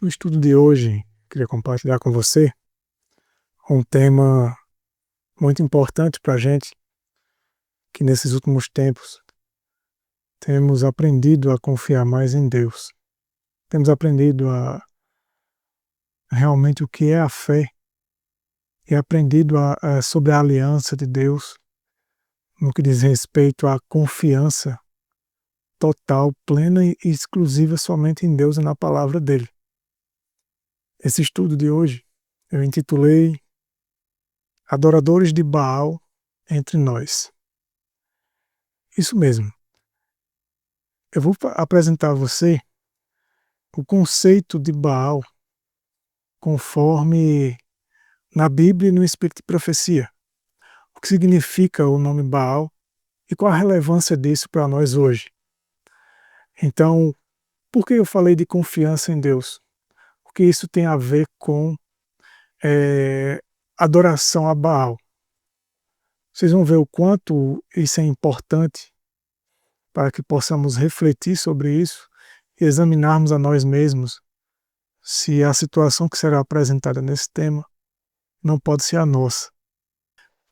No estudo de hoje, queria compartilhar com você um tema muito importante para a gente, que nesses últimos tempos temos aprendido a confiar mais em Deus. Temos aprendido a realmente o que é a fé e aprendido sobre a aliança de Deus no que diz respeito à confiança total, plena e exclusiva somente em Deus e na palavra dele. Esse estudo de hoje eu intitulei Adoradores de Baal entre nós. Isso mesmo. Eu vou apresentar a você o conceito de Baal conforme na Bíblia e no Espírito de Profecia. O que significa o nome Baal e qual a relevância disso para nós hoje. Então, por que eu falei de confiança em Deus? Porque isso tem a ver com eh, adoração a Baal. Vocês vão ver o quanto isso é importante para que possamos refletir sobre isso e examinarmos a nós mesmos se a situação que será apresentada nesse tema não pode ser a nossa.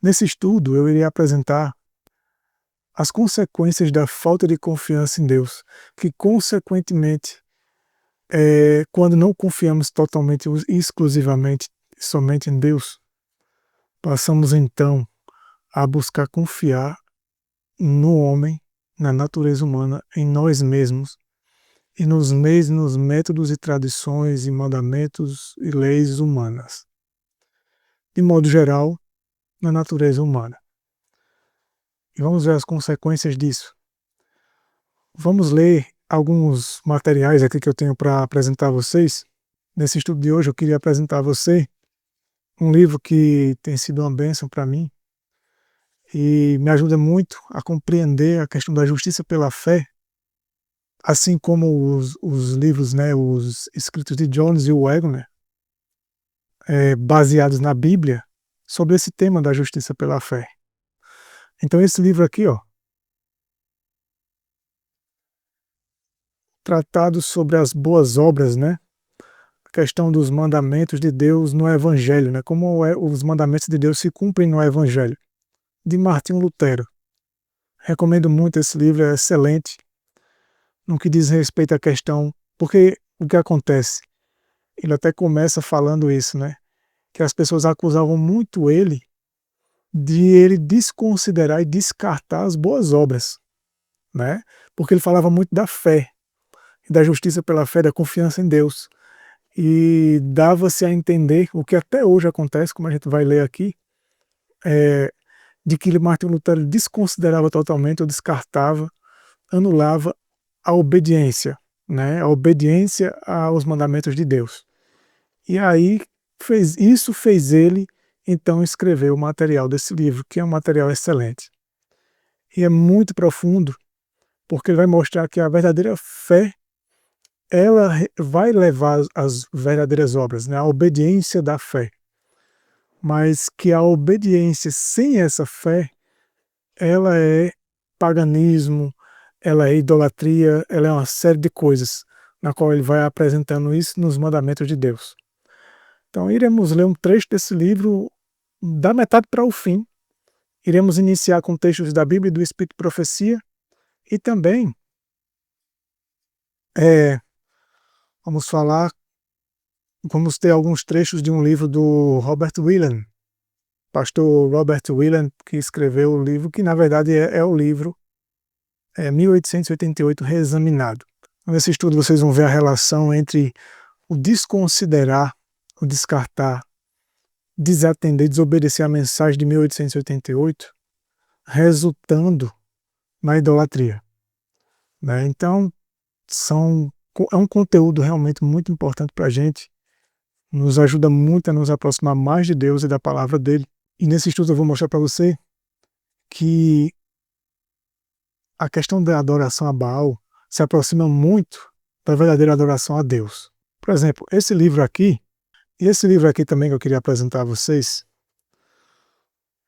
Nesse estudo, eu irei apresentar as consequências da falta de confiança em Deus, que, consequentemente, quando não confiamos totalmente e exclusivamente somente em Deus, passamos então a buscar confiar no homem, na natureza humana, em nós mesmos e nos mesmos métodos e tradições e mandamentos e leis humanas. De modo geral, na natureza humana. E vamos ver as consequências disso. Vamos ler alguns materiais aqui que eu tenho para apresentar a vocês. Nesse estudo de hoje eu queria apresentar a você um livro que tem sido uma bênção para mim e me ajuda muito a compreender a questão da justiça pela fé, assim como os livros, né, os escritos de Jones e Wagner, baseados na Bíblia, sobre esse tema da justiça pela fé. Então esse livro aqui, ó, Tratado sobre as boas obras, né? A questão dos mandamentos de Deus no Evangelho, né? Como os mandamentos de Deus se cumprem no Evangelho, de Martinho Lutero. Recomendo muito esse livro, é excelente no que diz respeito à questão, porque o que acontece? Ele até começa falando isso, né? Que as pessoas acusavam muito ele de ele desconsiderar e descartar as boas obras, né? Porque ele falava muito da fé, da justiça pela fé, da confiança em Deus. E dava-se a entender o que até hoje acontece, como a gente vai ler aqui, de que Martin Lutero desconsiderava totalmente ou descartava, anulava a obediência, né? A obediência aos mandamentos de Deus. E aí fez ele então escrever o material desse livro, que é um material excelente. E é muito profundo, porque ele vai mostrar que a verdadeira fé ela vai levar às verdadeiras obras, né? A obediência da fé. Mas que a obediência sem essa fé, ela é paganismo, ela é idolatria, ela é uma série de coisas, na qual ele vai apresentando isso nos mandamentos de Deus. Então iremos ler um trecho desse livro da metade para o fim. Iremos iniciar com textos da Bíblia e do Espírito de Profecia e também é, vamos ter alguns trechos de um livro do Robert William, pastor Robert William, que escreveu o livro, que na verdade é o livro 1888 reexaminado. Nesse estudo vocês vão ver a relação entre o desconsiderar, o descartar, desatender, desobedecer a mensagem de 1888, resultando na idolatria, né? Então, é um conteúdo realmente muito importante para a gente, nos ajuda muito a nos aproximar mais de Deus e da palavra dele. E nesse estudo eu vou mostrar para você que a questão da adoração a Baal se aproxima muito da verdadeira adoração a Deus. Por exemplo, esse livro aqui, e esse livro aqui também que eu queria apresentar a vocês,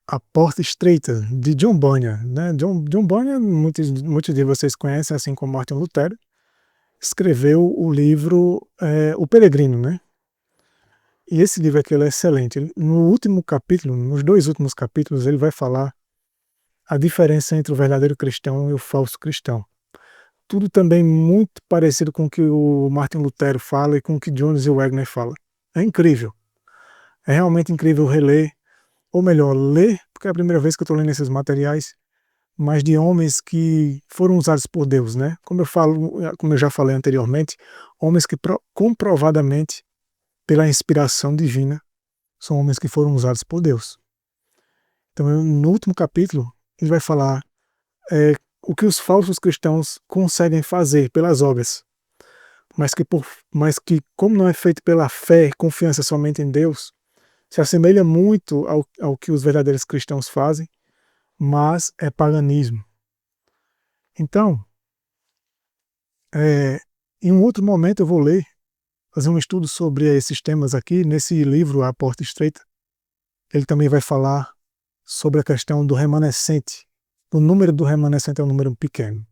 A Porta Estreita, de John Bunyan, né? John Bunyan, muitos de vocês conhecem, assim como Martin Lutero, escreveu o livro O Peregrino, né? E esse livro aqui ele é excelente. No último capítulo, nos 2 últimos capítulos, ele vai falar a diferença entre o verdadeiro cristão e o falso cristão. Tudo também muito parecido com o que o Martin Lutero fala e com o que Jones e Wagner falam. É incrível. É realmente incrível reler, ou melhor, ler, porque é a primeira vez que eu estou lendo esses materiais, mas de homens que foram usados por Deus, né? Como eu já falei anteriormente, homens que comprovadamente, pela inspiração divina, são homens que foram usados por Deus. Então, no último capítulo, ele vai falar o que os falsos cristãos conseguem fazer pelas obras, mas que como não é feito pela fé e confiança somente em Deus, se assemelha muito ao que os verdadeiros cristãos fazem, mas é paganismo. Então, em um outro momento eu vou fazer um estudo sobre esses temas aqui, nesse livro A Porta Estreita. Ele também vai falar sobre a questão do remanescente. O número do remanescente é um número pequeno.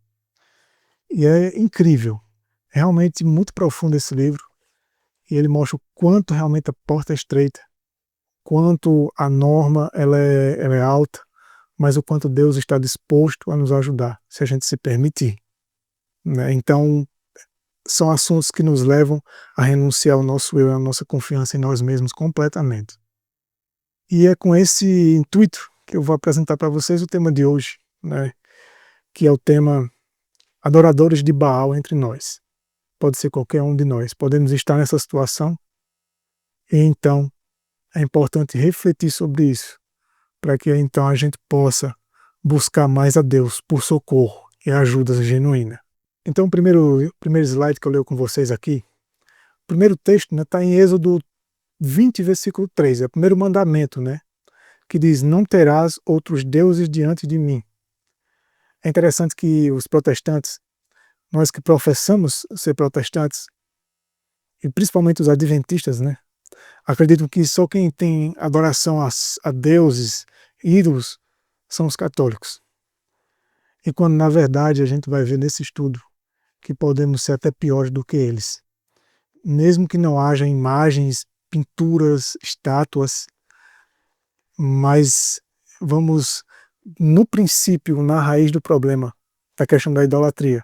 E é incrível, realmente muito profundo esse livro, e ele mostra o quanto realmente a porta é estreita, quanto a norma ela é alta, mas o quanto Deus está disposto a nos ajudar, se a gente se permitir, né? Então, são assuntos que nos levam a renunciar ao nosso eu e à nossa confiança em nós mesmos completamente. E é com esse intuito que eu vou apresentar para vocês o tema de hoje, né? Que é o tema Adoradores de Baal entre nós. Pode ser qualquer um de nós. Podemos estar nessa situação e então é importante refletir sobre isso, para que então a gente possa buscar mais a Deus por socorro e ajuda genuína. Então, o primeiro slide que eu leio com vocês aqui, o primeiro texto está em Êxodo 20, versículo 3, é o primeiro mandamento, né, que diz: não terás outros deuses diante de mim. É interessante que os protestantes, nós que professamos ser protestantes, e principalmente os adventistas, né, acreditam que só quem tem adoração a deuses, ídolos, são os católicos. E quando na verdade a gente vai ver nesse estudo que podemos ser até piores do que eles. Mesmo que não haja imagens, pinturas, estátuas, mas vamos no princípio, na raiz do problema, da questão da idolatria,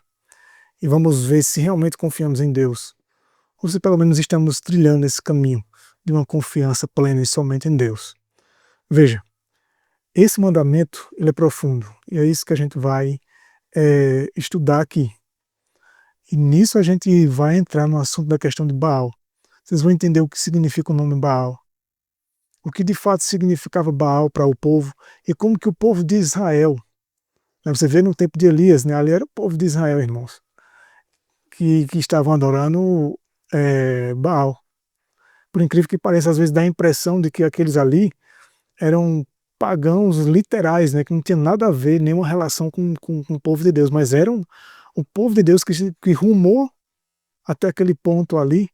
e vamos ver se realmente confiamos em Deus, ou se pelo menos estamos trilhando esse caminho de uma confiança plena e somente em Deus. Veja, esse mandamento ele é profundo, e é isso que a gente vai estudar aqui. E nisso a gente vai entrar no assunto da questão de Baal. Vocês vão entender o que significa o nome Baal, o que de fato significava Baal para o povo e como que o povo de Israel, né, você vê no tempo de Elias, né, ali era o povo de Israel, irmãos, que estavam adorando Baal. Por incrível que pareça, às vezes dá a impressão de que aqueles ali eram pagãos literais, né, que não tinha nada a ver, nenhuma relação com o povo de Deus, mas eram o povo de Deus que rumou até aquele ponto ali.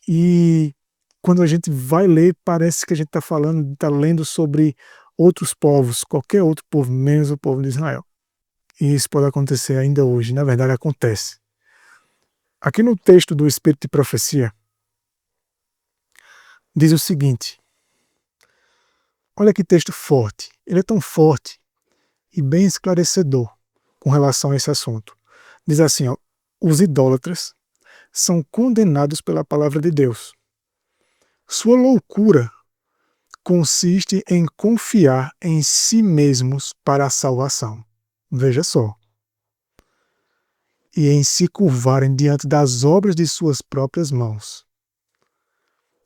E quando a gente vai ler, parece que a gente está falando, está lendo sobre outros povos, qualquer outro povo, menos o povo de Israel. E isso pode acontecer ainda hoje, na verdade acontece. Aqui no texto do Espírito de Profecia, diz o seguinte, olha que texto forte, ele é tão forte e bem esclarecedor com relação a esse assunto. Diz assim, ó, os idólatras são condenados pela palavra de Deus. Sua loucura consiste em confiar em si mesmos para a salvação. Veja só. E em se curvarem diante das obras de suas próprias mãos.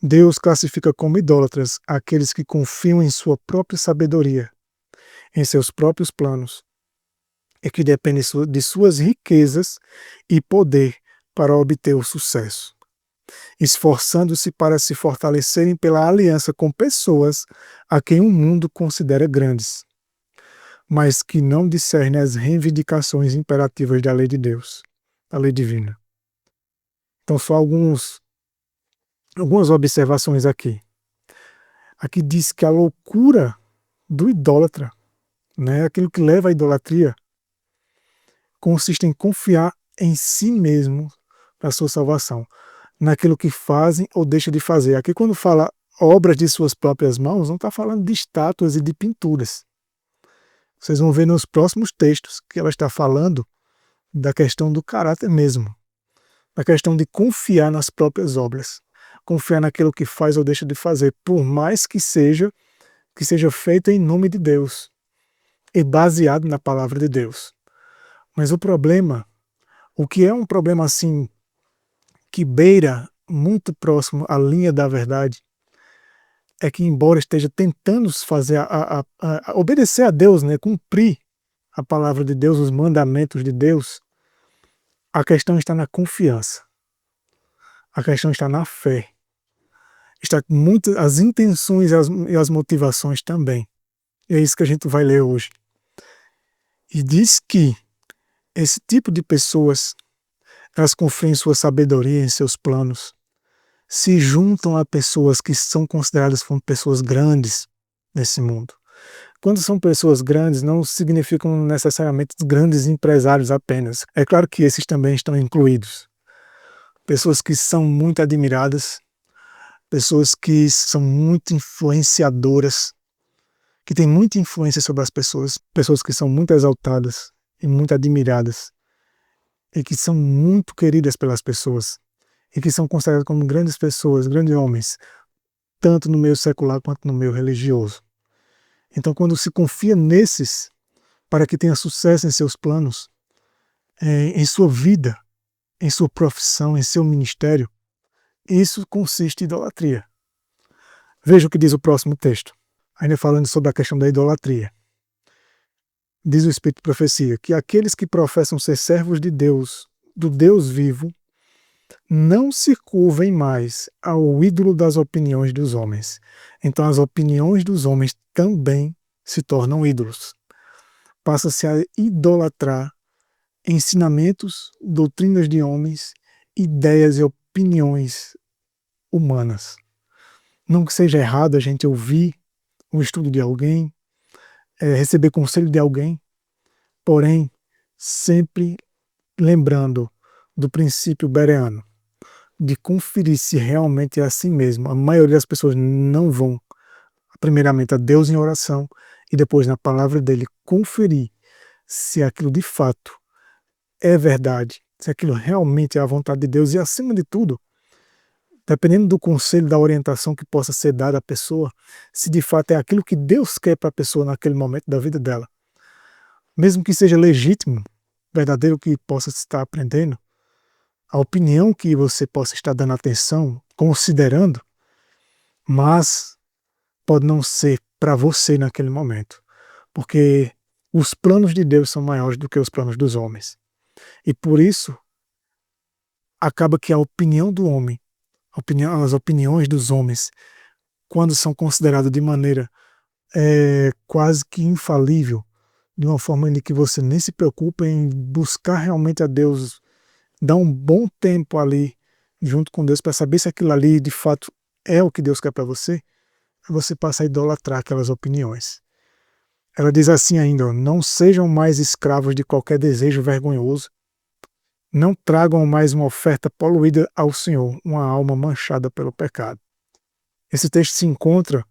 Deus classifica como idólatras aqueles que confiam em sua própria sabedoria, em seus próprios planos, e que dependem de suas riquezas e poder para obter o sucesso, esforçando-se para se fortalecerem pela aliança com pessoas a quem o mundo considera grandes, mas que não discernem as reivindicações imperativas da lei de Deus, da lei divina. Então, só algumas observações aqui. Aqui diz que a loucura do idólatra, né, aquilo que leva à idolatria, consiste em confiar em si mesmo para a sua salvação, naquilo que fazem ou deixam de fazer. Aqui quando fala obras de suas próprias mãos, não está falando de estátuas e de pinturas. Vocês vão ver nos próximos textos que ela está falando da questão do caráter mesmo, da questão de confiar nas próprias obras, confiar naquilo que faz ou deixa de fazer, por mais que seja feito em nome de Deus e baseado na palavra de Deus. Mas o problema, o que é um problema assim que beira muito próximo à linha da verdade, é que embora esteja tentando fazer obedecer a Deus, né, cumprir a palavra de Deus, os mandamentos de Deus, a questão está na confiança. A questão está na fé. Está muito as intenções e as motivações também. E é isso que a gente vai ler hoje. E diz que esse tipo de pessoas, elas confiam em sua sabedoria, em seus planos, se juntam a pessoas que são consideradas como pessoas grandes nesse mundo. Quando são pessoas grandes, não significam necessariamente grandes empresários apenas. É claro que esses também estão incluídos. Pessoas que são muito admiradas, pessoas que são muito influenciadoras, que têm muita influência sobre as pessoas, pessoas que são muito exaltadas e muito admiradas, e que são muito queridas pelas pessoas, e que são consideradas como grandes pessoas, grandes homens, tanto no meio secular quanto no meio religioso. Então, quando se confia nesses para que tenha sucesso em seus planos, em sua vida, em sua profissão, em seu ministério, isso consiste em idolatria. Veja o que diz o próximo texto, ainda falando sobre a questão da idolatria. Diz o Espírito de Profecia que aqueles que professam ser servos de Deus, do Deus vivo, não se curvem mais ao ídolo das opiniões dos homens. Então as opiniões dos homens também se tornam ídolos. Passa-se a idolatrar ensinamentos, doutrinas de homens, ideias e opiniões humanas. Não que seja errado a gente ouvir o estudo de alguém, receber conselho de alguém, porém sempre lembrando do princípio bereano, de conferir se realmente é assim mesmo. A maioria das pessoas não vão, primeiramente, a Deus em oração e depois na palavra dele conferir se aquilo de fato é verdade, se aquilo realmente é a vontade de Deus e, acima de tudo, dependendo do conselho, da orientação que possa ser dada à pessoa, se de fato é aquilo que Deus quer para a pessoa naquele momento da vida dela. Mesmo que seja legítimo, verdadeiro, que possa estar aprendendo, a opinião que você possa estar dando atenção, considerando, mas pode não ser para você naquele momento, porque os planos de Deus são maiores do que os planos dos homens. E por isso, acaba que a opinião do homem, as opiniões dos homens, quando são consideradas de maneira quase que infalível, de uma forma em que você nem se preocupa em buscar realmente a Deus, dar um bom tempo ali junto com Deus para saber se aquilo ali de fato é o que Deus quer para você, você passa a idolatrar aquelas opiniões. Ela diz assim ainda: não sejam mais escravos de qualquer desejo vergonhoso, não tragam mais uma oferta poluída ao Senhor, uma alma manchada pelo pecado. Esse texto se encontra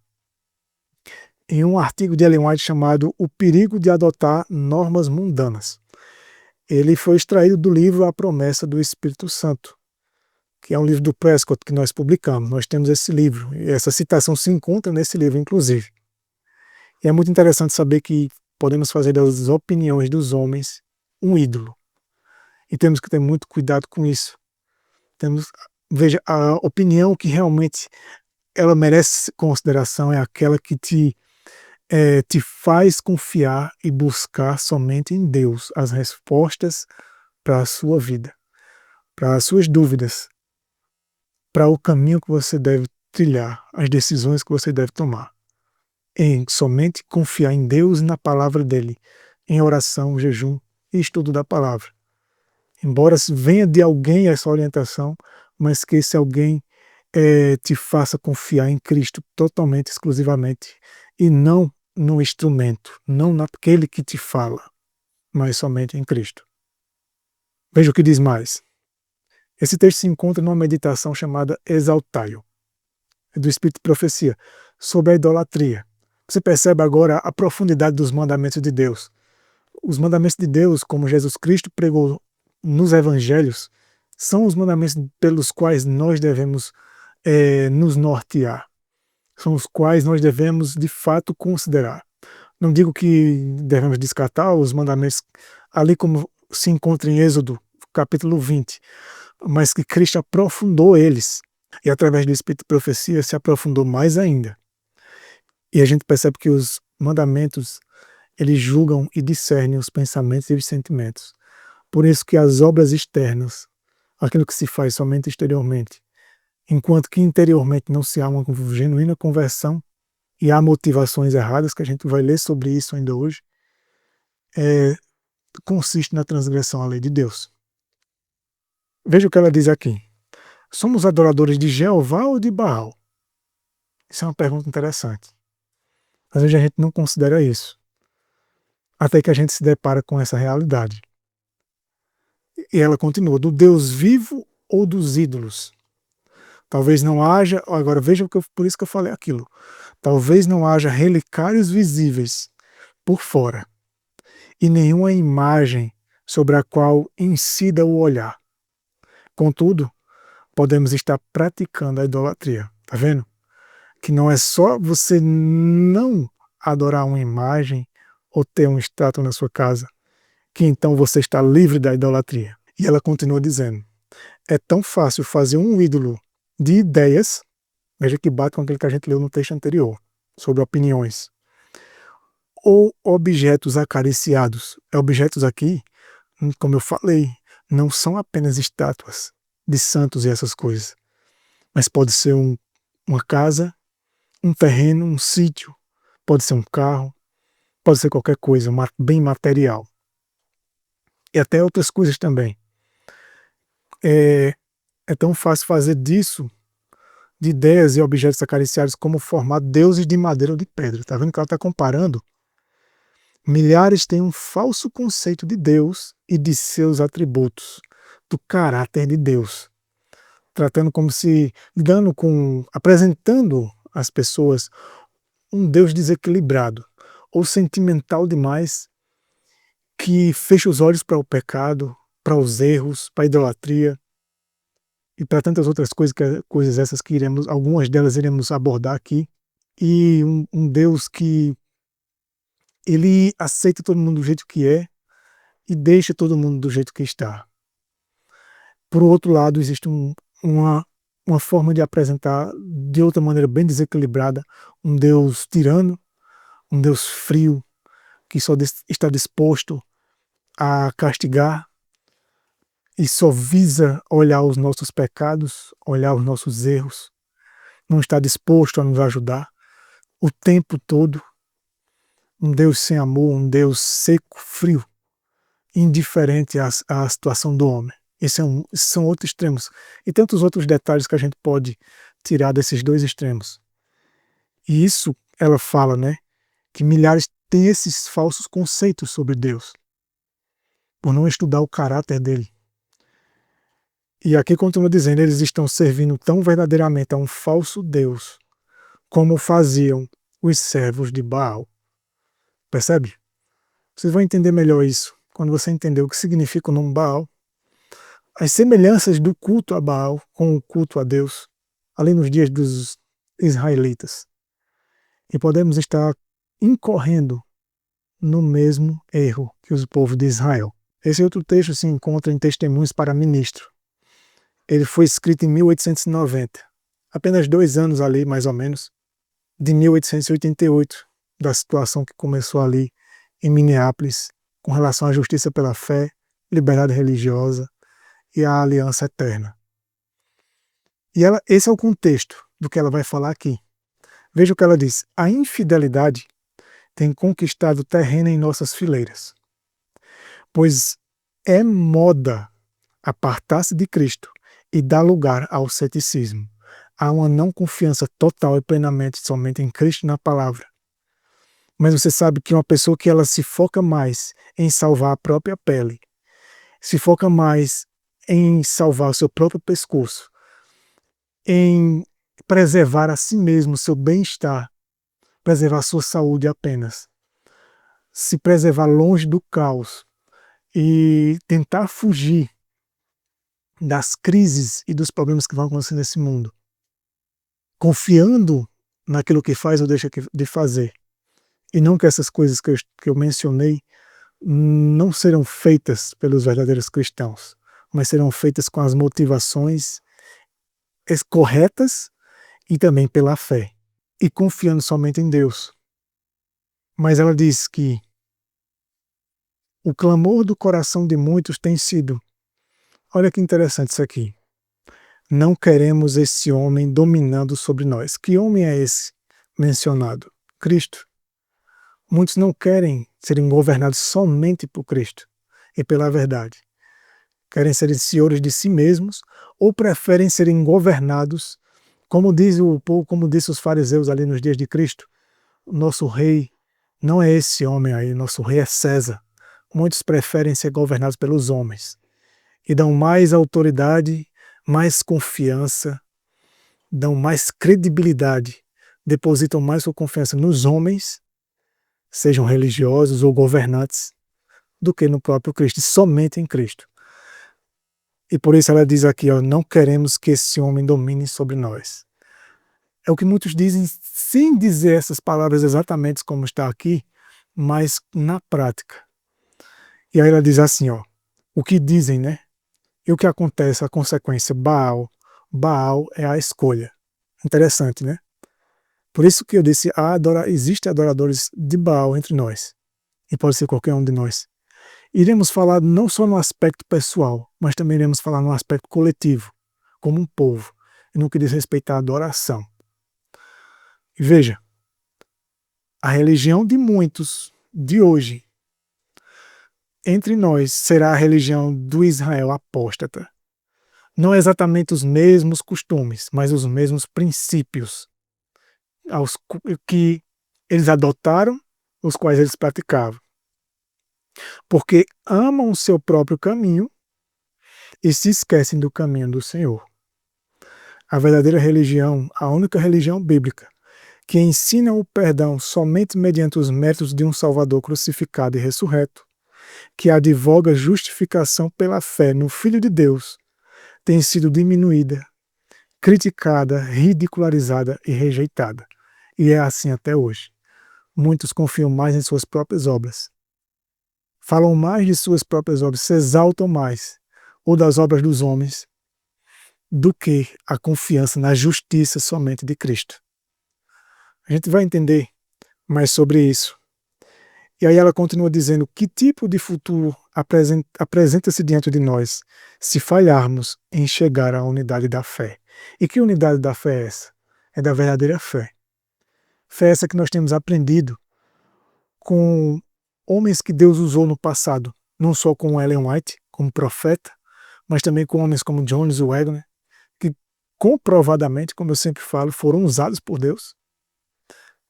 em um artigo de Ellen White chamado O Perigo de Adotar Normas Mundanas. Ele foi extraído do livro A Promessa do Espírito Santo, que é um livro do Prescott que nós publicamos. Nós temos esse livro, e essa citação se encontra nesse livro, inclusive. E é muito interessante saber que podemos fazer das opiniões dos homens um ídolo. E temos que ter muito cuidado com isso. Veja, a opinião que realmente ela merece consideração é aquela que te faz confiar e buscar somente em Deus as respostas para a sua vida, para as suas dúvidas, para o caminho que você deve trilhar, as decisões que você deve tomar. Em somente confiar em Deus e na palavra dele, em oração, jejum e estudo da palavra. Embora venha de alguém essa orientação, mas que esse alguém te faça confiar em Cristo totalmente, exclusivamente, e não no instrumento, não naquele que te fala, mas somente em Cristo. Veja o que diz mais. Esse texto se encontra numa meditação chamada Exaltai-o, do Espírito de Profecia, sobre a idolatria. Você percebe agora a profundidade dos mandamentos de Deus. Os mandamentos de Deus, como Jesus Cristo pregou nos evangelhos, são os mandamentos pelos quais nós devemos nos nortear. São os quais nós devemos, de fato, considerar. Não digo que devemos descartar os mandamentos ali como se encontra em Êxodo, capítulo 20, mas que Cristo aprofundou eles e através do Espírito de Profecia se aprofundou mais ainda. E a gente percebe que os mandamentos, eles julgam e discernem os pensamentos e os sentimentos. Por isso que as obras externas, aquilo que se faz somente exteriormente, enquanto que interiormente não se há uma genuína conversão e há motivações erradas, que a gente vai ler sobre isso ainda hoje, consiste na transgressão à lei de Deus. Veja o que ela diz aqui. Somos adoradores de Jeová ou de Baal? Isso é uma pergunta interessante. Às vezes a gente não considera isso, até que a gente se depara com essa realidade. E ela continua, do Deus vivo ou dos ídolos? Talvez não haja, agora veja por isso que eu falei aquilo, talvez não haja relicários visíveis por fora e nenhuma imagem sobre a qual incida o olhar. Contudo, podemos estar praticando a idolatria, tá vendo? Que não é só você não adorar uma imagem ou ter uma estátua na sua casa, que então você está livre da idolatria. E ela continua dizendo, é tão fácil fazer um ídolo de ideias, veja que bate com aquilo que a gente leu no texto anterior, sobre opiniões, ou objetos acariciados. Objetos aqui, como eu falei, não são apenas estátuas de santos e essas coisas, mas pode ser uma casa, um terreno, um sítio, pode ser um carro, pode ser qualquer coisa, bem material. E até outras coisas também. É tão fácil fazer disso, de ideias e objetos acariciados, como formar deuses de madeira ou de pedra. Está vendo que ela está comparando? Milhares têm um falso conceito de Deus e de seus atributos, do caráter de Deus, tratando como se, apresentando às pessoas um Deus desequilibrado ou sentimental demais, que fecha os olhos para o pecado, para os erros, para a idolatria e para tantas outras coisas essas que algumas delas iremos abordar aqui. E um Deus que ele aceita todo mundo do jeito que é e deixa todo mundo do jeito que está. Por outro lado, existe uma forma de apresentar de outra maneira bem desequilibrada um Deus tirano, um Deus frio, que só está disposto a castigar e só visa olhar os nossos pecados, olhar os nossos erros, não está disposto a nos ajudar o tempo todo. Um Deus sem amor, um Deus seco, frio, indiferente à situação do homem. Esses são outros extremos. E tantos outros detalhes que a gente pode tirar desses dois extremos. E isso, ela fala, né, que milhares têm esses falsos conceitos sobre Deus, por não estudar o caráter dele. E aqui continua dizendo, eles estão servindo tão verdadeiramente a um falso Deus, como faziam os servos de Baal. Percebe? Vocês vão entender melhor isso quando você entender o que significa o nome Baal, as semelhanças do culto a Baal com o culto a Deus, ali nos dias dos israelitas. E podemos estar incorrendo no mesmo erro que os povos de Israel. Esse outro texto se encontra em Testemunhos para Ministro. Ele foi escrito em 1890, apenas 2 anos ali, mais ou menos, de 1888, da situação que começou ali em Minneapolis, com relação à justiça pela fé, liberdade religiosa e a aliança eterna. E esse é o contexto do que ela vai falar aqui. Veja o que ela diz. A infidelidade tem conquistado terreno em nossas fileiras, pois é moda apartar-se de Cristo e dar lugar ao ceticismo. Há uma não confiança total e plenamente somente em Cristo e na palavra. Mas você sabe que uma pessoa que ela se foca mais em salvar a própria pele, se foca mais em salvar o seu próprio pescoço, em preservar a si mesmo o seu bem-estar, preservar a sua saúde apenas, se preservar longe do caos e tentar fugir das crises e dos problemas que vão acontecer nesse mundo, confiando naquilo que faz ou deixa de fazer, e não que essas coisas que eu mencionei não serão feitas pelos verdadeiros cristãos, mas serão feitas com as motivações corretas e também pela fé, e confiando somente em Deus. Mas ela diz que o clamor do coração de muitos tem sido, olha que interessante isso aqui, não queremos esse homem dominando sobre nós. Que homem é esse mencionado? Cristo. Muitos não querem serem governados somente por Cristo e pela verdade. Querem serem senhores de si mesmos ou preferem serem governados, como diz o povo, como disse os fariseus ali nos dias de Cristo. Nosso rei não é esse homem aí, nosso rei é César. Muitos preferem ser governados pelos homens e dão mais autoridade, mais confiança, dão mais credibilidade, depositam mais sua confiança nos homens, sejam religiosos ou governantes, do que no próprio Cristo, e somente em Cristo. E por isso ela diz aqui, ó, não queremos que esse homem domine sobre nós. É o que muitos dizem sem dizer essas palavras exatamente como está aqui, mas na prática. E aí ela diz assim, ó, o que dizem, né? E o que acontece, a consequência, Baal. Baal é a escolha. Interessante, né? Por isso que eu disse, existem adoradores de Baal entre nós. E pode ser qualquer um de nós. Iremos falar não só no aspecto pessoal, mas também iremos falar no aspecto coletivo, como um povo, e no que diz respeito à adoração. E veja, a religião de muitos de hoje, entre nós, será a religião do Israel apóstata. Não é exatamente os mesmos costumes, mas os mesmos princípios que eles adotaram, os quais eles praticavam. Porque amam o seu próprio caminho e se esquecem do caminho do Senhor. A verdadeira religião, a única religião bíblica, que ensina o perdão somente mediante os méritos de um Salvador crucificado e ressurreto, que advoga justificação pela fé no Filho de Deus, tem sido diminuída, criticada, ridicularizada e rejeitada. E é assim até hoje. Muitos confiam mais em suas próprias obras. Falam mais de suas próprias obras, se exaltam mais, ou das obras dos homens, do que a confiança na justiça somente de Cristo. A gente vai entender mais sobre isso. E aí ela continua dizendo que tipo de futuro apresenta-se diante de nós se falharmos em chegar à unidade da fé. E que unidade da fé é essa? É da verdadeira fé. Fé essa que nós temos aprendido com homens que Deus usou no passado, não só com Ellen White, como profeta, mas também com homens como Jones Wagner, que comprovadamente, como eu sempre falo, foram usados por Deus,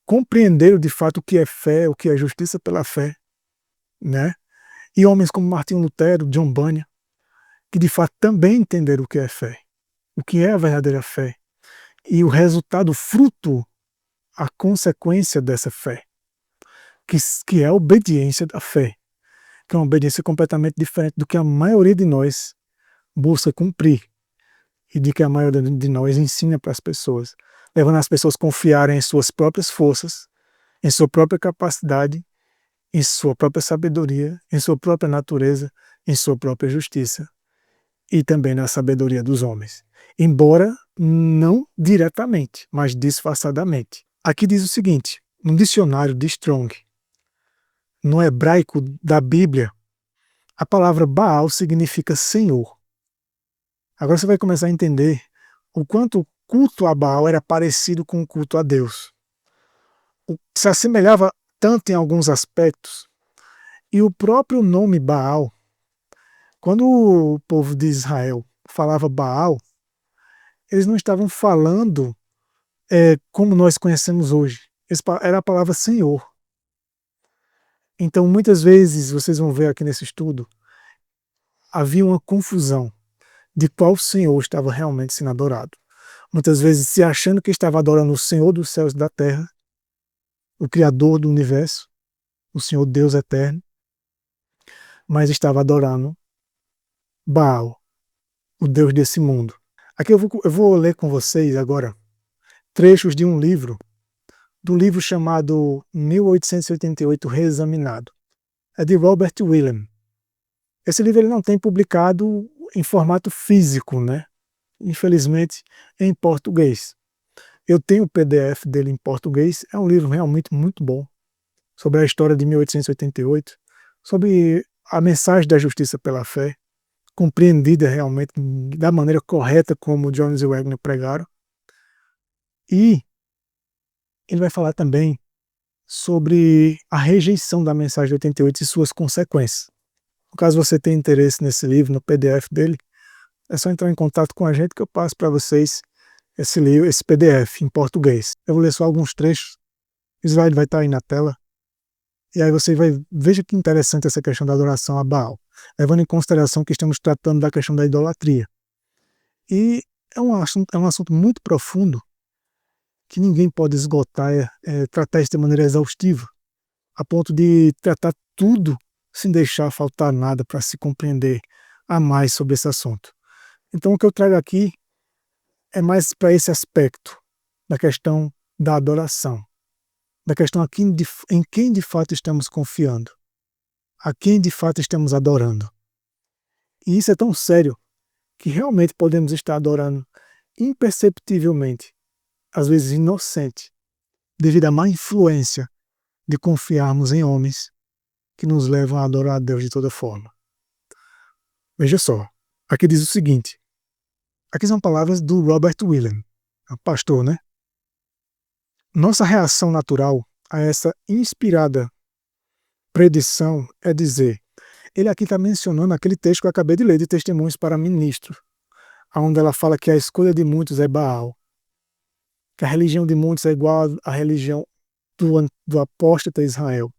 compreenderam de fato o que é fé, o que é justiça pela fé, né? E homens como Martinho Lutero, John Bunyan, que de fato também entenderam o que é fé, o que é a verdadeira fé, e o resultado, o fruto, a consequência dessa fé, que é a obediência da fé, que é uma obediência completamente diferente do que a maioria de nós busca cumprir e de que a maioria de nós ensina para as pessoas, levando as pessoas a confiarem em suas próprias forças, em sua própria capacidade, em sua própria sabedoria, em sua própria natureza, em sua própria justiça e também na sabedoria dos homens. Embora não diretamente, mas disfarçadamente. Aqui diz o seguinte, no dicionário de Strong, no hebraico da Bíblia, a palavra Baal significa Senhor. Agora você vai começar a entender o quanto o culto a Baal era parecido com o culto a Deus. Se assemelhava tanto em alguns aspectos. E o próprio nome Baal, quando o povo de Israel falava Baal, eles não estavam falando como nós conhecemos hoje. Era a palavra Senhor. Então, muitas vezes, vocês vão ver aqui nesse estudo, havia uma confusão de qual Senhor estava realmente sendo adorado. Muitas vezes se achando que estava adorando o Senhor dos céus e da terra, o Criador do universo, o Senhor Deus eterno, mas estava adorando Baal, o Deus desse mundo. Aqui eu vou ler com vocês agora trechos de um livro, do livro chamado 1888 Reexaminado. É de Robert William. Esse livro ele não tem publicado em formato físico, né? Infelizmente, em português. Eu tenho o PDF dele em português, é um livro realmente muito bom, sobre a história de 1888, sobre a mensagem da justiça pela fé, compreendida realmente da maneira correta como Jones e Wagner pregaram. E ele vai falar também sobre a rejeição da mensagem de 88 e suas consequências. Caso você tenha interesse nesse livro, no PDF dele, é só entrar em contato com a gente que eu passo para vocês esse livro, esse PDF em português. Eu vou ler só alguns trechos, o slide vai estar aí na tela, e aí você vai, veja que interessante essa questão da adoração a Baal, levando em consideração que estamos tratando da questão da idolatria. E é um assunto muito profundo, que ninguém pode esgotar, tratar isso de maneira exaustiva, a ponto de tratar tudo sem deixar faltar nada para se compreender a mais sobre esse assunto. Então o que eu trago aqui é mais para esse aspecto da questão da adoração, da questão em quem de fato estamos confiando, a quem de fato estamos adorando. E isso é tão sério que realmente podemos estar adorando imperceptivelmente, às vezes inocente, devido à má influência de confiarmos em homens que nos levam a adorar a Deus de toda forma. Veja só, aqui diz o seguinte, aqui são palavras do Robert William, pastor, né? Nossa reação natural a essa inspirada predição é dizer, ele aqui está mencionando aquele texto que eu acabei de ler, de Testemunhos para Ministro, onde ela fala que a escolha de muitos é Baal, que a religião de muitos é igual à religião do apóstata Israel.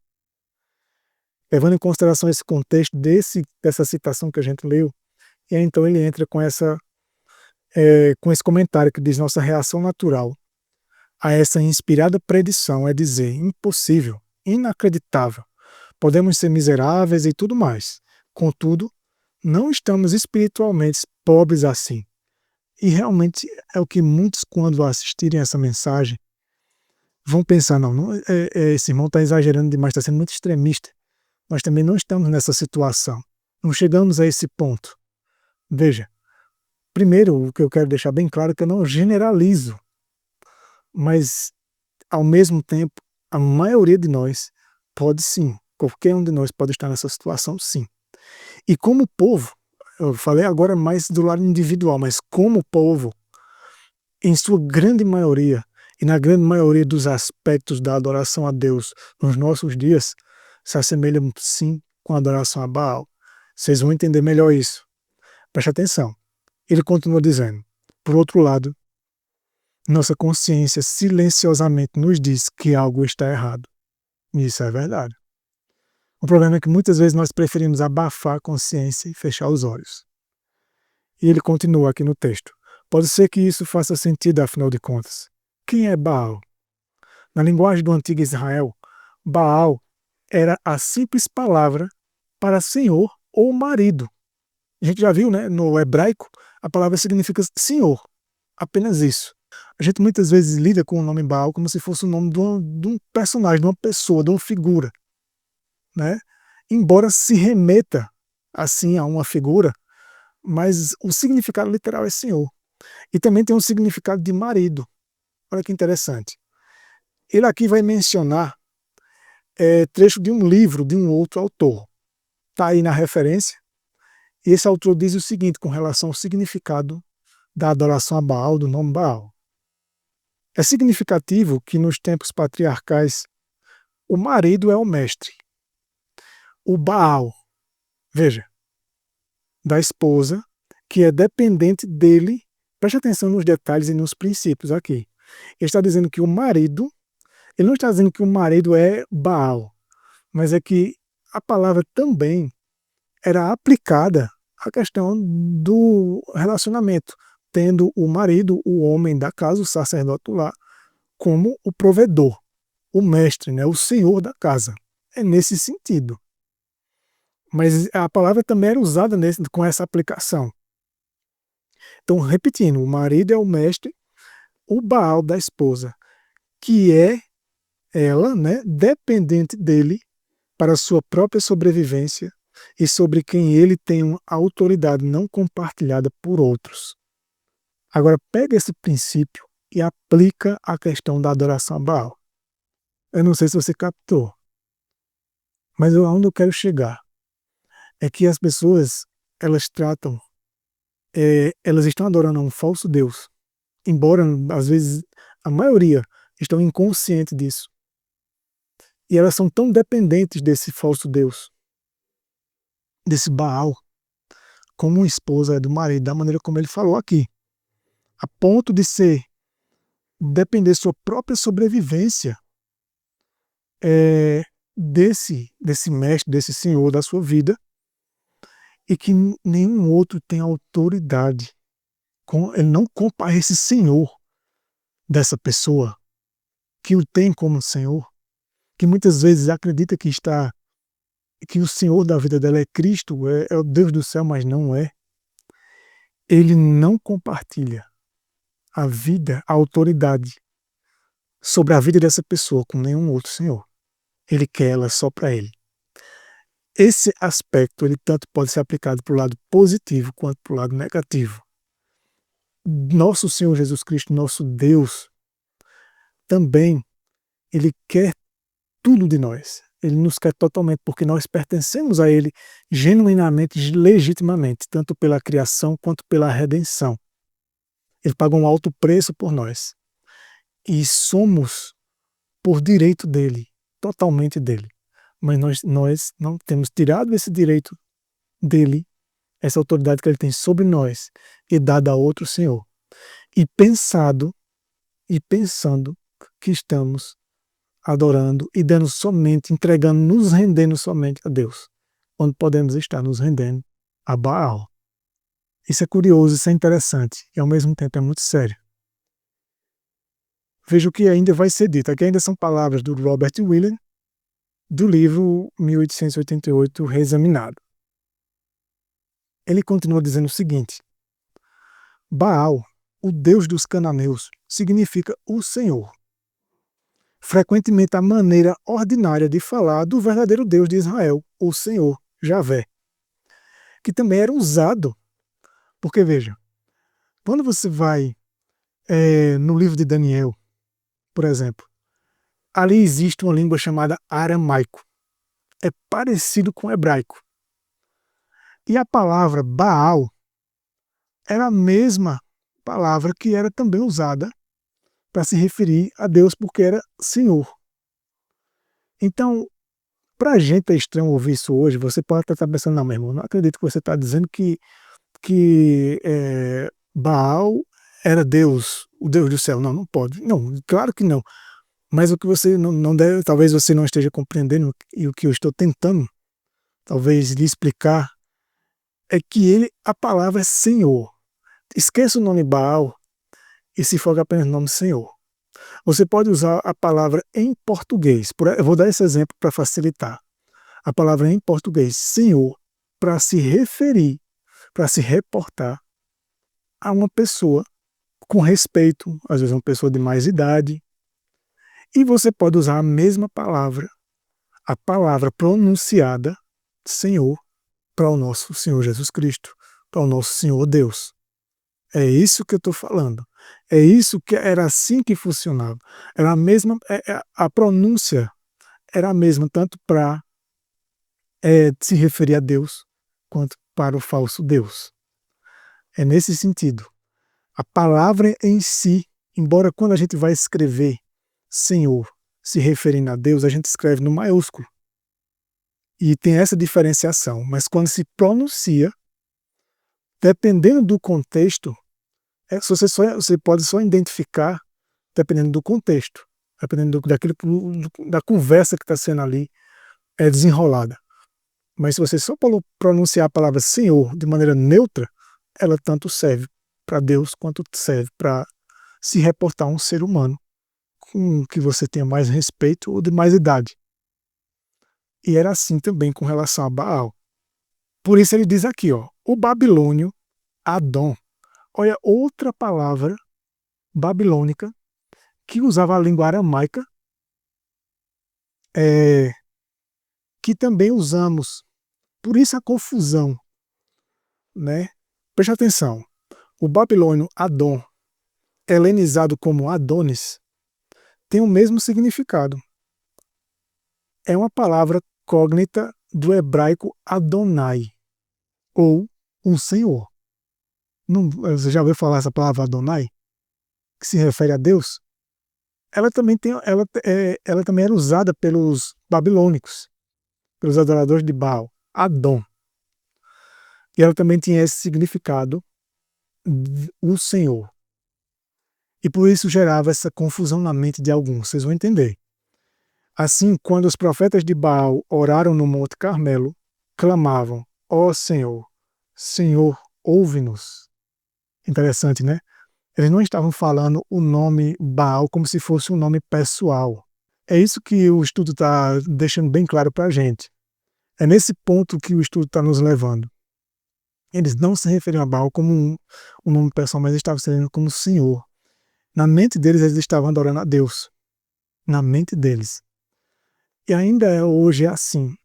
Levando em consideração esse contexto dessa citação que a gente leu, e aí então ele entra com esse comentário que diz: nossa reação natural a essa inspirada predição é dizer impossível, inacreditável, podemos ser miseráveis e tudo mais. Contudo, não estamos espiritualmente pobres assim. E realmente é o que muitos, quando assistirem essa mensagem, vão pensar, esse irmão está exagerando demais, está sendo muito extremista. Nós também não estamos nessa situação. Não chegamos a esse ponto. Veja, primeiro, o que eu quero deixar bem claro é que eu não generalizo, mas, ao mesmo tempo, a maioria de nós pode sim, qualquer um de nós pode estar nessa situação sim. E como povo, eu falei agora mais do lado individual, mas como povo, em sua grande maioria, e na grande maioria dos aspectos da adoração a Deus nos nossos dias, se assemelham sim com a adoração a Baal. Vocês vão entender melhor isso. Preste atenção. Ele continua dizendo, por outro lado, nossa consciência silenciosamente nos diz que algo está errado. E isso é verdade. O problema é que muitas vezes nós preferimos abafar a consciência e fechar os olhos. E ele continua aqui no texto. Pode ser que isso faça sentido, afinal de contas. Quem é Baal? Na linguagem do antigo Israel, Baal era a simples palavra para senhor ou marido. A gente já viu, né? No hebraico, a palavra significa senhor. Apenas isso. A gente muitas vezes lida com o nome Baal como se fosse o nome de um personagem, de uma pessoa, de uma figura, né? Embora se remeta assim a uma figura, mas o significado literal é senhor. E também tem um significado de marido. Olha que interessante. Ele aqui vai mencionar trecho de um livro de um outro autor. Está aí na referência. E esse autor diz o seguinte com relação ao significado da adoração a Baal, do nome Baal. É significativo que nos tempos patriarcais o marido é o mestre. O Baal, veja, da esposa, que é dependente dele, preste atenção nos detalhes e nos princípios aqui. Ele está dizendo que o marido, ele não está dizendo que o marido é Baal, mas é que a palavra também era aplicada a questão do relacionamento, tendo o marido, o homem da casa, o sacerdote lá, como o provedor, o mestre, né, o senhor da casa. É nesse sentido. Mas a palavra também era usada com essa aplicação. Então, repetindo, o marido é o mestre, o Baal da esposa, que é ela, né, dependente dele para sua própria sobrevivência e sobre quem ele tem uma autoridade não compartilhada por outros. Agora, pega esse princípio e aplica a questão da adoração a Baal. Eu não sei se você captou, mas onde eu quero chegar é que as pessoas, elas tratam, elas estão adorando a um falso Deus, embora, às vezes, a maioria estão inconscientes disso. E elas são tão dependentes desse falso Deus, desse Baal, como uma esposa é do marido, da maneira como ele falou aqui, a ponto de depender sua própria sobrevivência desse mestre, desse senhor da sua vida, e que nenhum outro tem autoridade. Ele não compara esse senhor dessa pessoa, que o tem como senhor, que muitas vezes acredita que o senhor da vida dela é Cristo, é o Deus do céu, mas não é. Ele não compartilha a vida, a autoridade sobre a vida dessa pessoa com nenhum outro senhor. Ele quer ela só para ele. Esse aspecto, ele tanto pode ser aplicado para o lado positivo quanto para o lado negativo. Nosso Senhor Jesus Cristo, nosso Deus, também, ele quer tudo de nós. Ele nos quer totalmente, porque nós pertencemos a ele genuinamente, legitimamente, tanto pela criação quanto pela redenção. Ele pagou um alto preço por nós. E somos por direito dele, totalmente dele. Mas nós não temos tirado esse direito dele, essa autoridade que ele tem sobre nós, e dado a outro Senhor. E pensando que estamos adorando e dando somente, entregando, nos rendendo somente a Deus, onde podemos estar nos rendendo a Baal. Isso é curioso, isso é interessante, e ao mesmo tempo é muito sério. Veja o que ainda vai ser dito. Aqui ainda são palavras do Robert Williams, do livro 1888, Reexaminado. Ele continua dizendo o seguinte: Baal, o deus dos cananeus, significa o Senhor. Frequentemente a maneira ordinária de falar do verdadeiro Deus de Israel, o Senhor, Javé, que também era usado, porque veja, quando você vai no livro de Daniel, por exemplo, ali existe uma língua chamada aramaico, é parecido com o hebraico, e a palavra Baal era a mesma palavra que era também usada para se referir a Deus, porque era Senhor. Então, para a gente é estranho ouvir isso hoje. Você pode estar pensando, não, meu irmão, não acredito que você está dizendo que Baal era Deus, o Deus do céu. Não, não pode. Não, claro que não. Mas o que você não deve, talvez você não esteja compreendendo, e o que eu estou tentando, talvez, lhe explicar, é que a palavra é Senhor. Esqueça o nome Baal e se foca apenas no nome Senhor. Você pode usar a palavra em português. Eu vou dar esse exemplo para facilitar. A palavra em português, Senhor, para se referir, para se reportar a uma pessoa com respeito, às vezes uma pessoa de mais idade. E você pode usar a mesma palavra, a palavra pronunciada, Senhor, para o nosso Senhor Jesus Cristo, para o nosso Senhor Deus. É isso que eu estou falando. É isso que era assim que funcionava. Era a mesma, a pronúncia era a mesma tanto para se referir a Deus quanto para o falso Deus. É nesse sentido. A palavra em si, embora quando a gente vai escrever Senhor se referindo a Deus, a gente escreve no maiúsculo. E tem essa diferenciação. Mas quando se pronuncia, dependendo do contexto, você pode só identificar dependendo do contexto, dependendo da conversa que está sendo ali desenrolada. Mas se você só pronunciar a palavra Senhor de maneira neutra, ela tanto serve para Deus quanto serve para se reportar a um ser humano com que você tenha mais respeito ou de mais idade. E era assim também com relação a Baal. Por isso ele diz aqui, ó, o babilônio Adon. Olha, outra palavra babilônica que usava a língua aramaica, que também usamos. Por isso a confusão, né? Preste atenção. O babilônio Adon, helenizado como Adonis, tem o mesmo significado. É uma palavra cognita do hebraico Adonai, ou um senhor. Não, você já ouviu falar essa palavra Adonai? Que se refere a Deus? Ela também, ela também era usada pelos babilônicos, pelos adoradores de Baal, Adon. E ela também tinha esse significado, o Senhor. E por isso gerava essa confusão na mente de alguns, vocês vão entender. Assim, quando os profetas de Baal oraram no Monte Carmelo, clamavam, ó Senhor, Senhor, ouve-nos. Interessante, né? Eles não estavam falando o nome Baal como se fosse um nome pessoal. É isso que o estudo está deixando bem claro para a gente. É nesse ponto que o estudo está nos levando. Eles não se referiam a Baal como um nome pessoal, mas estavam se referindo como Senhor. Na mente deles, eles estavam adorando a Deus. Na mente deles. E ainda hoje é assim.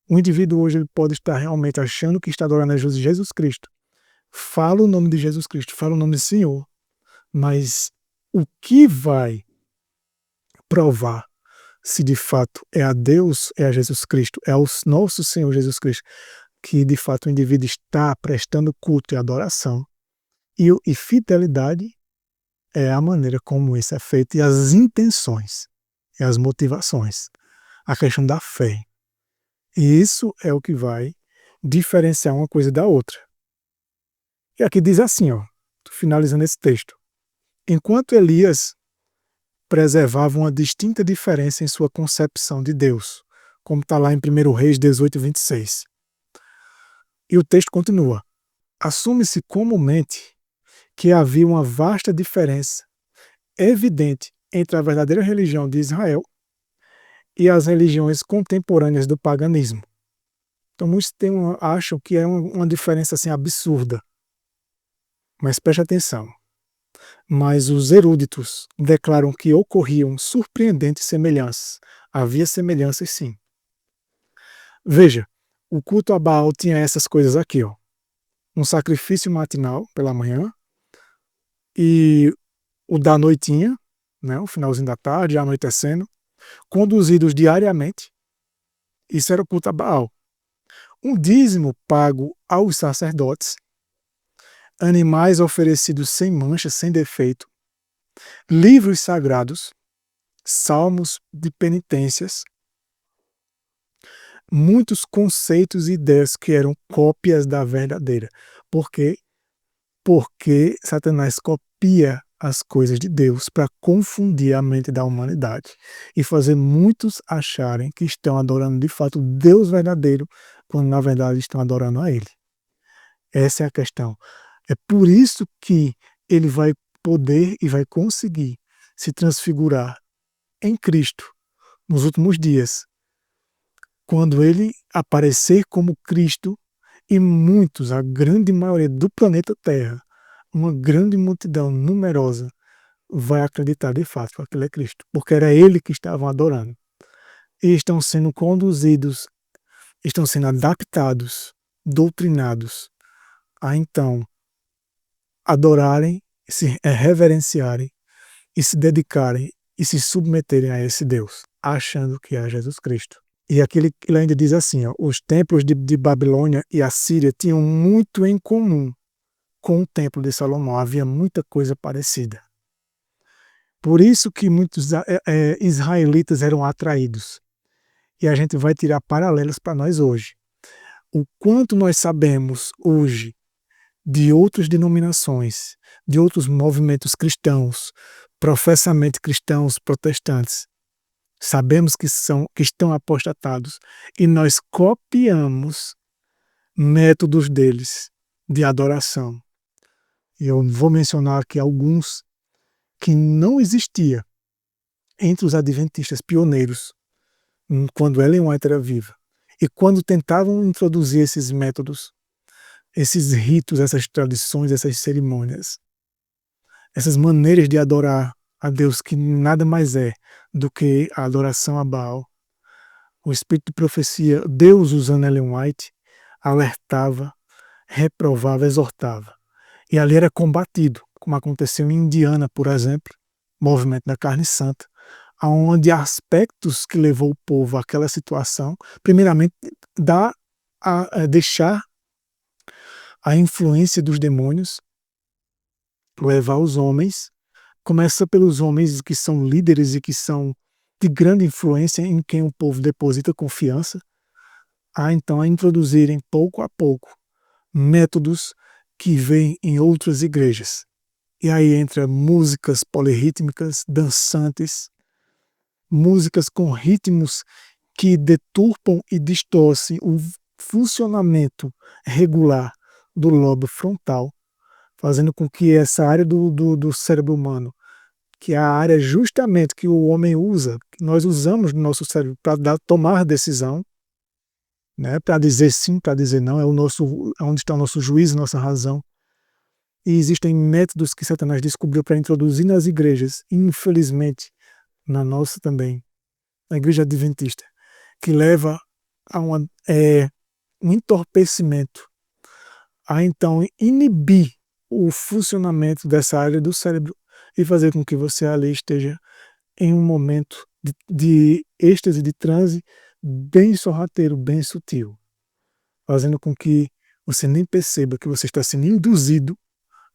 O indivíduo hoje ele pode estar realmente achando que está adorando a Jesus Cristo. Fala o nome de Jesus Cristo, fala o nome do Senhor. Mas o que vai provar se de fato é a Deus, é a Jesus Cristo, é ao nosso Senhor Jesus Cristo, que de fato o indivíduo está prestando culto e adoração, e fidelidade é a maneira como isso é feito, e as intenções, e as motivações, a questão da fé. E isso é o que vai diferenciar uma coisa da outra. E aqui diz assim, ó, finalizando esse texto. Enquanto Elias preservava uma distinta diferença em sua concepção de Deus, como está lá em 1 Reis 18, 26. E o texto continua. Assume-se comumente que havia uma vasta diferença evidente entre a verdadeira religião de Israel e as religiões contemporâneas do paganismo. Então muitos acham que é uma diferença assim absurda. Mas preste atenção. Mas os eruditos declaram que ocorriam surpreendentes semelhanças. Havia semelhanças, sim. Veja, o culto a Baal tinha essas coisas aqui, ó. Um sacrifício matinal pela manhã e o da noitinha, né, o finalzinho da tarde, anoitecendo, conduzidos diariamente. Isso era o culto a Baal. Um dízimo pago aos sacerdotes, animais oferecidos sem mancha, sem defeito, livros sagrados, salmos de penitências, muitos conceitos e ideias que eram cópias da verdadeira. Por quê? Porque Satanás copia as coisas de Deus para confundir a mente da humanidade e fazer muitos acharem que estão adorando de fato o Deus verdadeiro, quando na verdade estão adorando a Ele. Essa é a questão. É por isso que ele vai poder e vai conseguir se transfigurar em Cristo nos últimos dias, quando ele aparecer como Cristo e muitos, a grande maioria do planeta Terra, uma grande multidão numerosa, vai acreditar de fato que aquele é Cristo, porque era ele que estavam adorando. E estão sendo conduzidos, estão sendo adaptados, doutrinados a então adorarem, se reverenciarem e se dedicarem e se submeterem a esse Deus, achando que é Jesus Cristo. E aqui ele ainda diz assim, ó, os templos de Babilônia e Assíria tinham muito em comum com o templo de Salomão, havia muita coisa parecida. Por isso que muitos israelitas eram atraídos. E a gente vai tirar paralelos para nós hoje. O quanto nós sabemos hoje de outras denominações, de outros movimentos cristãos, professamente cristãos protestantes, sabemos que estão apostatados, e nós copiamos métodos deles de adoração. E eu vou mencionar aqui alguns que não existia entre os adventistas pioneiros, quando Ellen White era viva. E quando tentavam introduzir esses métodos, esses ritos, essas tradições, essas cerimônias, essas maneiras de adorar a Deus, que nada mais é do que a adoração a Baal, o espírito de profecia, Deus usando Ellen White, alertava, reprovava, exortava. E ali era combatido, como aconteceu em Indiana, por exemplo, movimento da carne santa, onde aspectos que levou o povo àquela situação, primeiramente, deixar a influência dos demônios levar os homens, começa pelos homens que são líderes e que são de grande influência em quem o povo deposita confiança, então a introduzirem pouco a pouco métodos que vêm em outras igrejas. E aí entra músicas polirrítmicas, dançantes, músicas com ritmos que deturpam e distorcem o funcionamento regular do lobo frontal, fazendo com que essa área do cérebro humano, que é a área justamente que o homem usa, que nós usamos no nosso cérebro para tomar decisão, né, para dizer sim, para dizer não, é onde está o nosso juízo, nossa razão. E existem métodos que Satanás descobriu para introduzir nas igrejas, infelizmente, na nossa também, na igreja adventista, que leva a um entorpecimento, a então inibir o funcionamento dessa área do cérebro e fazer com que você ali esteja em um momento de êxtase, de transe, bem sorrateiro, bem sutil, fazendo com que você nem perceba que você está sendo induzido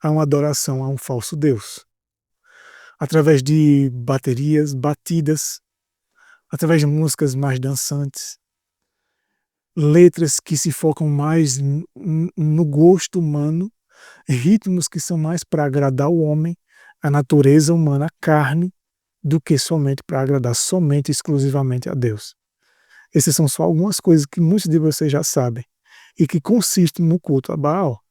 a uma adoração a um falso Deus. Através de baterias, batidas, através de músicas mais dançantes, letras que se focam mais no gosto humano, ritmos que são mais para agradar o homem, a natureza humana, a carne, do que somente para agradar somente exclusivamente a Deus. Essas são só algumas coisas que muitos de vocês já sabem e que consistem no culto a Baal.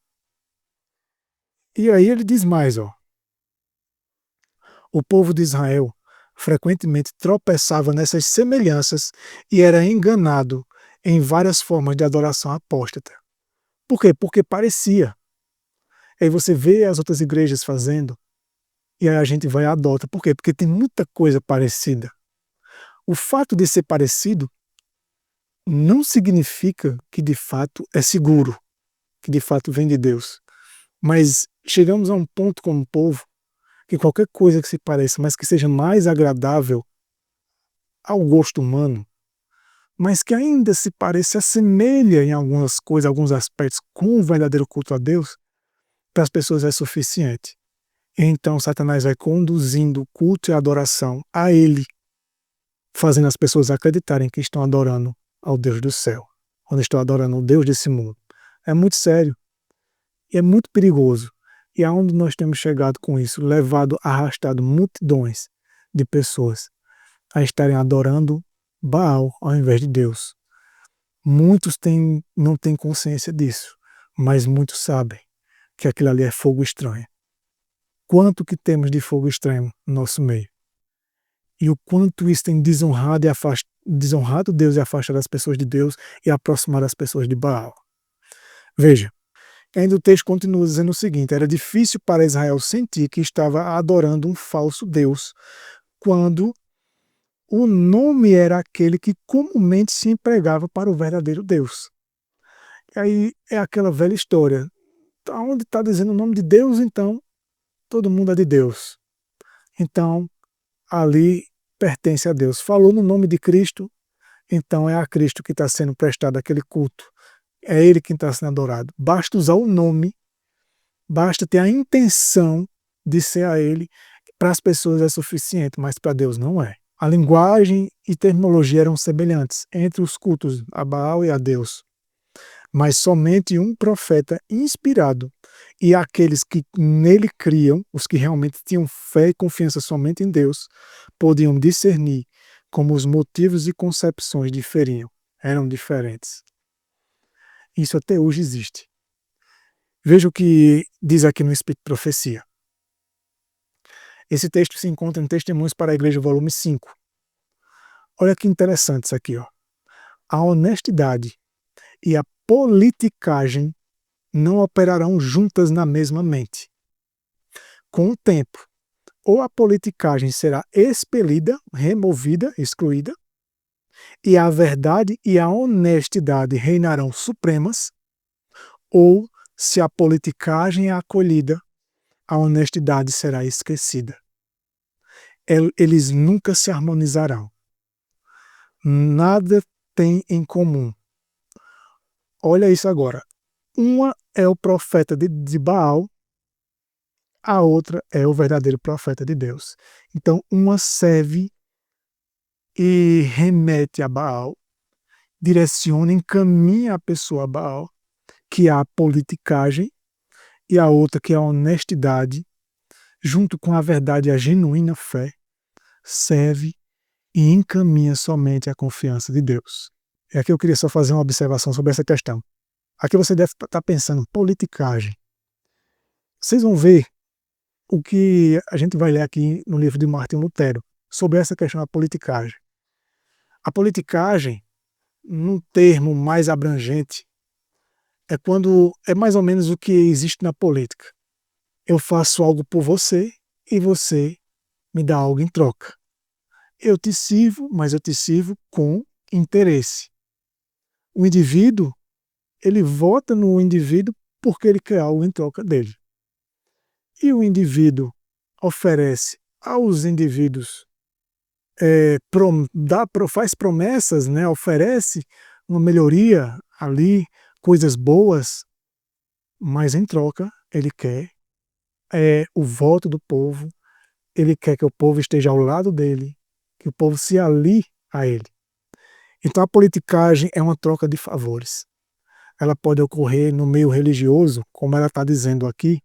E aí ele diz mais, o povo de Israel frequentemente tropeçava nessas semelhanças e era enganado em várias formas de adoração apóstata. Por quê? Porque parecia. Aí você vê as outras igrejas fazendo e aí a gente vai e adota. Por quê? Porque tem muita coisa parecida. O fato de ser parecido não significa que de fato é seguro, que de fato vem de Deus. Mas chegamos a um ponto como povo que qualquer coisa que se pareça, mas que seja mais agradável ao gosto humano, mas que ainda se pareça, assemelha em algumas coisas, alguns aspectos com o verdadeiro culto a Deus, para as pessoas é suficiente. Então Satanás vai conduzindo o culto e a adoração a ele, fazendo as pessoas acreditarem que estão adorando ao Deus do céu, quando estão adorando o Deus desse mundo. É muito sério e é muito perigoso. E aonde nós temos chegado com isso? Arrastado multidões de pessoas a estarem adorando Baal ao invés de Deus. Muitos não têm consciência disso, mas muitos sabem que aquilo ali é fogo estranho. Quanto que temos de fogo estranho no nosso meio? E o quanto isso tem desonrado Deus e afastado as pessoas de Deus e aproximado as pessoas de Baal. Veja, ainda o texto continua dizendo o seguinte: era difícil para Israel sentir que estava adorando um falso Deus, quando o nome era aquele que comumente se empregava para o verdadeiro Deus. E aí é aquela velha história. Onde está dizendo o nome de Deus, então todo mundo é de Deus. Então, ali pertence a Deus. Falou no nome de Cristo, então é a Cristo que está sendo prestado aquele culto. É Ele quem está sendo adorado. Basta usar o nome, basta ter a intenção de ser a Ele. Para as pessoas é suficiente, mas para Deus não é. A linguagem e terminologia eram semelhantes entre os cultos a Baal e a Deus. Mas somente um profeta inspirado e aqueles que nele criam, os que realmente tinham fé e confiança somente em Deus, podiam discernir como os motivos e concepções diferiam, eram diferentes. Isso até hoje existe. Veja o que diz aqui no Espírito de Profecia. Esse texto se encontra em Testemunhos para a Igreja, volume 5. Olha que interessante isso aqui, ó. A honestidade e a politicagem não operarão juntas na mesma mente. Com o tempo, ou a politicagem será expelida, removida, excluída, e a verdade e a honestidade reinarão supremas, ou, se a politicagem é acolhida, a honestidade será esquecida. Eles nunca se harmonizarão. Nada tem em comum. Olha isso agora. Uma é o profeta de Baal, a outra é o verdadeiro profeta de Deus. Então, uma serve e remete a Baal, direciona, encaminha a pessoa a Baal, que é a politicagem, e a outra, que é a honestidade, junto com a verdade e a genuína fé, serve e encaminha somente a confiança de Deus. E aqui eu queria só fazer uma observação sobre essa questão. Aqui você deve estar pensando, politicagem. Vocês vão ver o que a gente vai ler aqui no livro de Martim Lutero, sobre essa questão da politicagem. A politicagem, num termo mais abrangente, é quando é mais ou menos o que existe na política. Eu faço algo por você e você me dá algo em troca. Eu te sirvo, mas eu te sirvo com interesse. O indivíduo, ele vota no indivíduo porque ele quer algo em troca dele. E o indivíduo oferece aos indivíduos, faz promessas, né? Oferece uma melhoria ali, coisas boas, mas em troca ele quer o voto do povo, ele quer que o povo esteja ao lado dele, que o povo se alie a ele. Então a politicagem é uma troca de favores. Ela pode ocorrer no meio religioso, como ela está dizendo aqui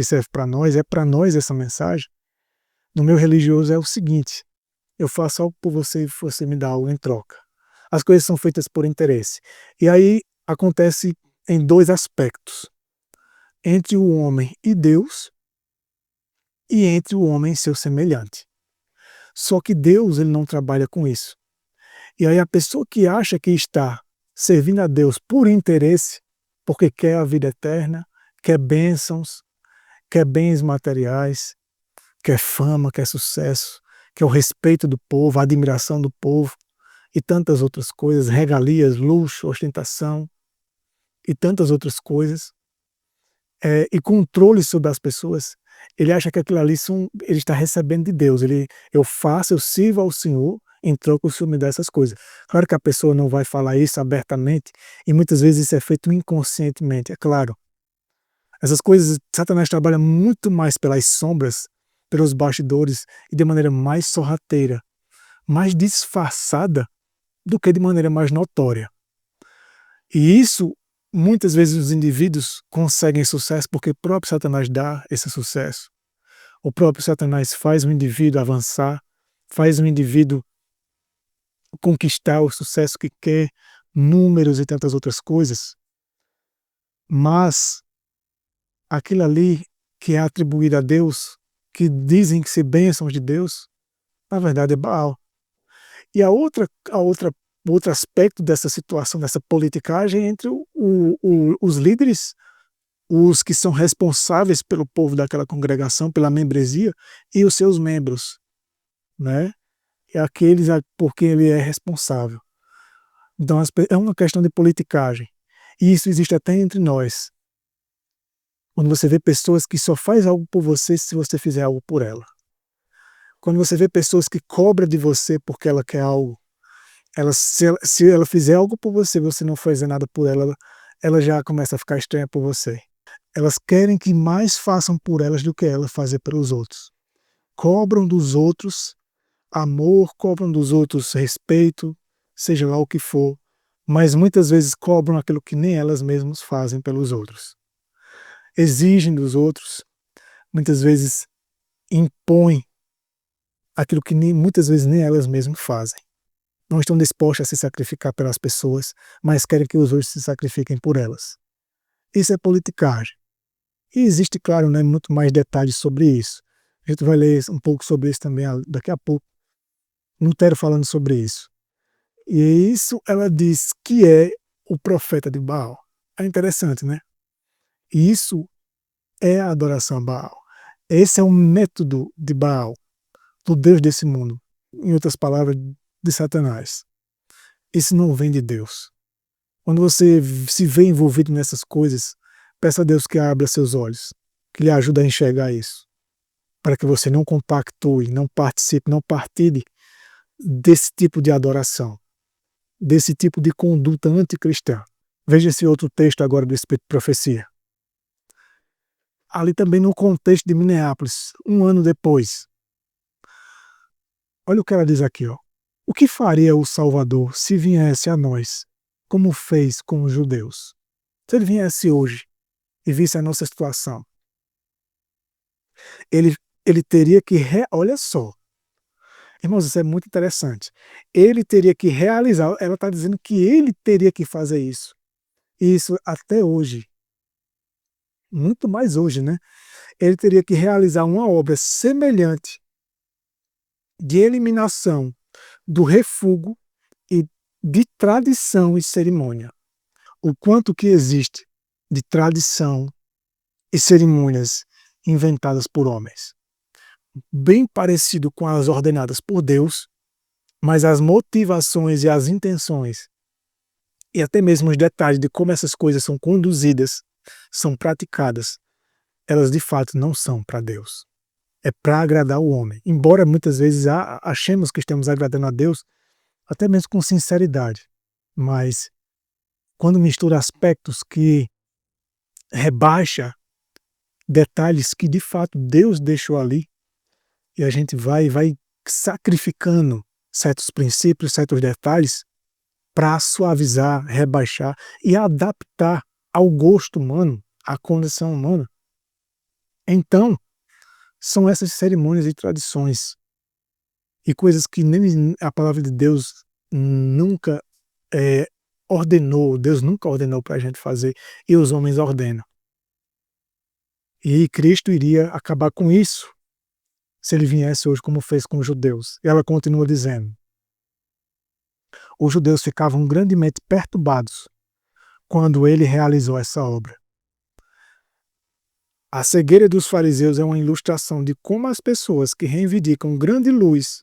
serve para nós, é para nós essa mensagem. No meio religioso é o seguinte: eu faço algo por você e você me dá algo em troca. As coisas são feitas por interesse. E aí acontece em dois aspectos: entre o homem e Deus e entre o homem e seu semelhante. Só que Deus, ele não trabalha com isso. E aí a pessoa que acha que está servindo a Deus por interesse, porque quer a vida eterna, quer bênçãos, quer bens materiais, quer fama, quer sucesso, quer o respeito do povo, a admiração do povo e tantas outras coisas, regalias, luxo, ostentação e tantas outras coisas, e controle sobre as pessoas. Ele acha que aquilo ali ele está recebendo de Deus. Eu sirvo ao Senhor, em troca o Senhor me dá essas coisas. Claro que a pessoa não vai falar isso abertamente, e muitas vezes isso é feito inconscientemente, é claro. Essas coisas, Satanás trabalha muito mais pelas sombras, pelos bastidores, e de maneira mais sorrateira, mais disfarçada, do que de maneira mais notória. E isso, muitas vezes os indivíduos conseguem sucesso porque o próprio Satanás dá esse sucesso. O próprio Satanás faz o indivíduo avançar, faz o indivíduo conquistar o sucesso que quer, números e tantas outras coisas. Mas aquilo ali que é atribuído a Deus, que dizem que ser bênçãos de Deus, na verdade é Baal. E outro aspecto dessa situação, dessa politicagem, é entre os líderes, os que são responsáveis pelo povo daquela congregação, pela membresia, e os seus membros, né? É aqueles por quem ele é responsável. Então é uma questão de politicagem. E isso existe até entre nós. Quando você vê pessoas que só faz algo por você se você fizer algo por ela. Quando você vê pessoas que cobram de você porque ela quer algo, se ela fizer algo por você e você não fazer nada por ela, ela já começa a ficar estranha por você. Elas querem que mais façam por elas do que ela fazer pelos outros. Cobram dos outros amor, cobram dos outros respeito, seja lá o que for, mas muitas vezes cobram aquilo que nem elas mesmas fazem pelos outros. Exigem dos outros, muitas vezes impõem aquilo que muitas vezes nem elas mesmas fazem. Não estão dispostas a se sacrificar pelas pessoas, mas querem que os outros se sacrifiquem por elas. Isso é politicagem. E existe, claro, né, muito mais detalhes sobre isso. A gente vai ler um pouco sobre isso também daqui a pouco. Lutero falando sobre isso. E isso ela diz que é o profeta de Baal. É interessante, né? Isso é a adoração a Baal. Esse é o método de Baal, do Deus desse mundo. Em outras palavras, de Satanás. Isso não vem de Deus. Quando você se vê envolvido nessas coisas, peça a Deus que abra seus olhos, que lhe ajude a enxergar isso, para que você não compactue, não participe, não partilhe desse tipo de adoração, desse tipo de conduta anticristã. Veja esse outro texto agora do Espírito de Profecia. Ali também no contexto de Minneapolis, um ano depois. Olha o que ela diz aqui, ó. O que faria o Salvador se viesse a nós, como fez com os judeus? Se ele viesse hoje e visse a nossa situação, ele teria que, olha só, irmãos, isso é muito interessante. Ele teria que realizar, ela está dizendo que ele teria que fazer isso. E isso até hoje, muito mais hoje, né? Ele teria que realizar uma obra semelhante de eliminação do refúgio e de tradição e cerimônia. O quanto que existe de tradição e cerimônias inventadas por homens. Bem parecido com as ordenadas por Deus, mas as motivações e as intenções e até mesmo os detalhes de como essas coisas são conduzidas, são praticadas, elas de fato não são para Deus. É para agradar o homem. Embora muitas vezes achemos que estamos agradando a Deus, até mesmo com sinceridade, mas quando mistura aspectos que rebaixa detalhes que de fato Deus deixou ali, e a gente vai sacrificando certos princípios, certos detalhes, para suavizar, rebaixar e adaptar ao gosto humano, à condição humana. Então, são essas cerimônias e tradições e coisas que nem a palavra de Deus nunca ordenou, Deus nunca ordenou para a gente fazer, e os homens ordenam. E Cristo iria acabar com isso, se ele viesse hoje como fez com os judeus. E ela continua dizendo: os judeus ficavam grandemente perturbados quando ele realizou essa obra. A cegueira dos fariseus é uma ilustração de como as pessoas que reivindicam grande luz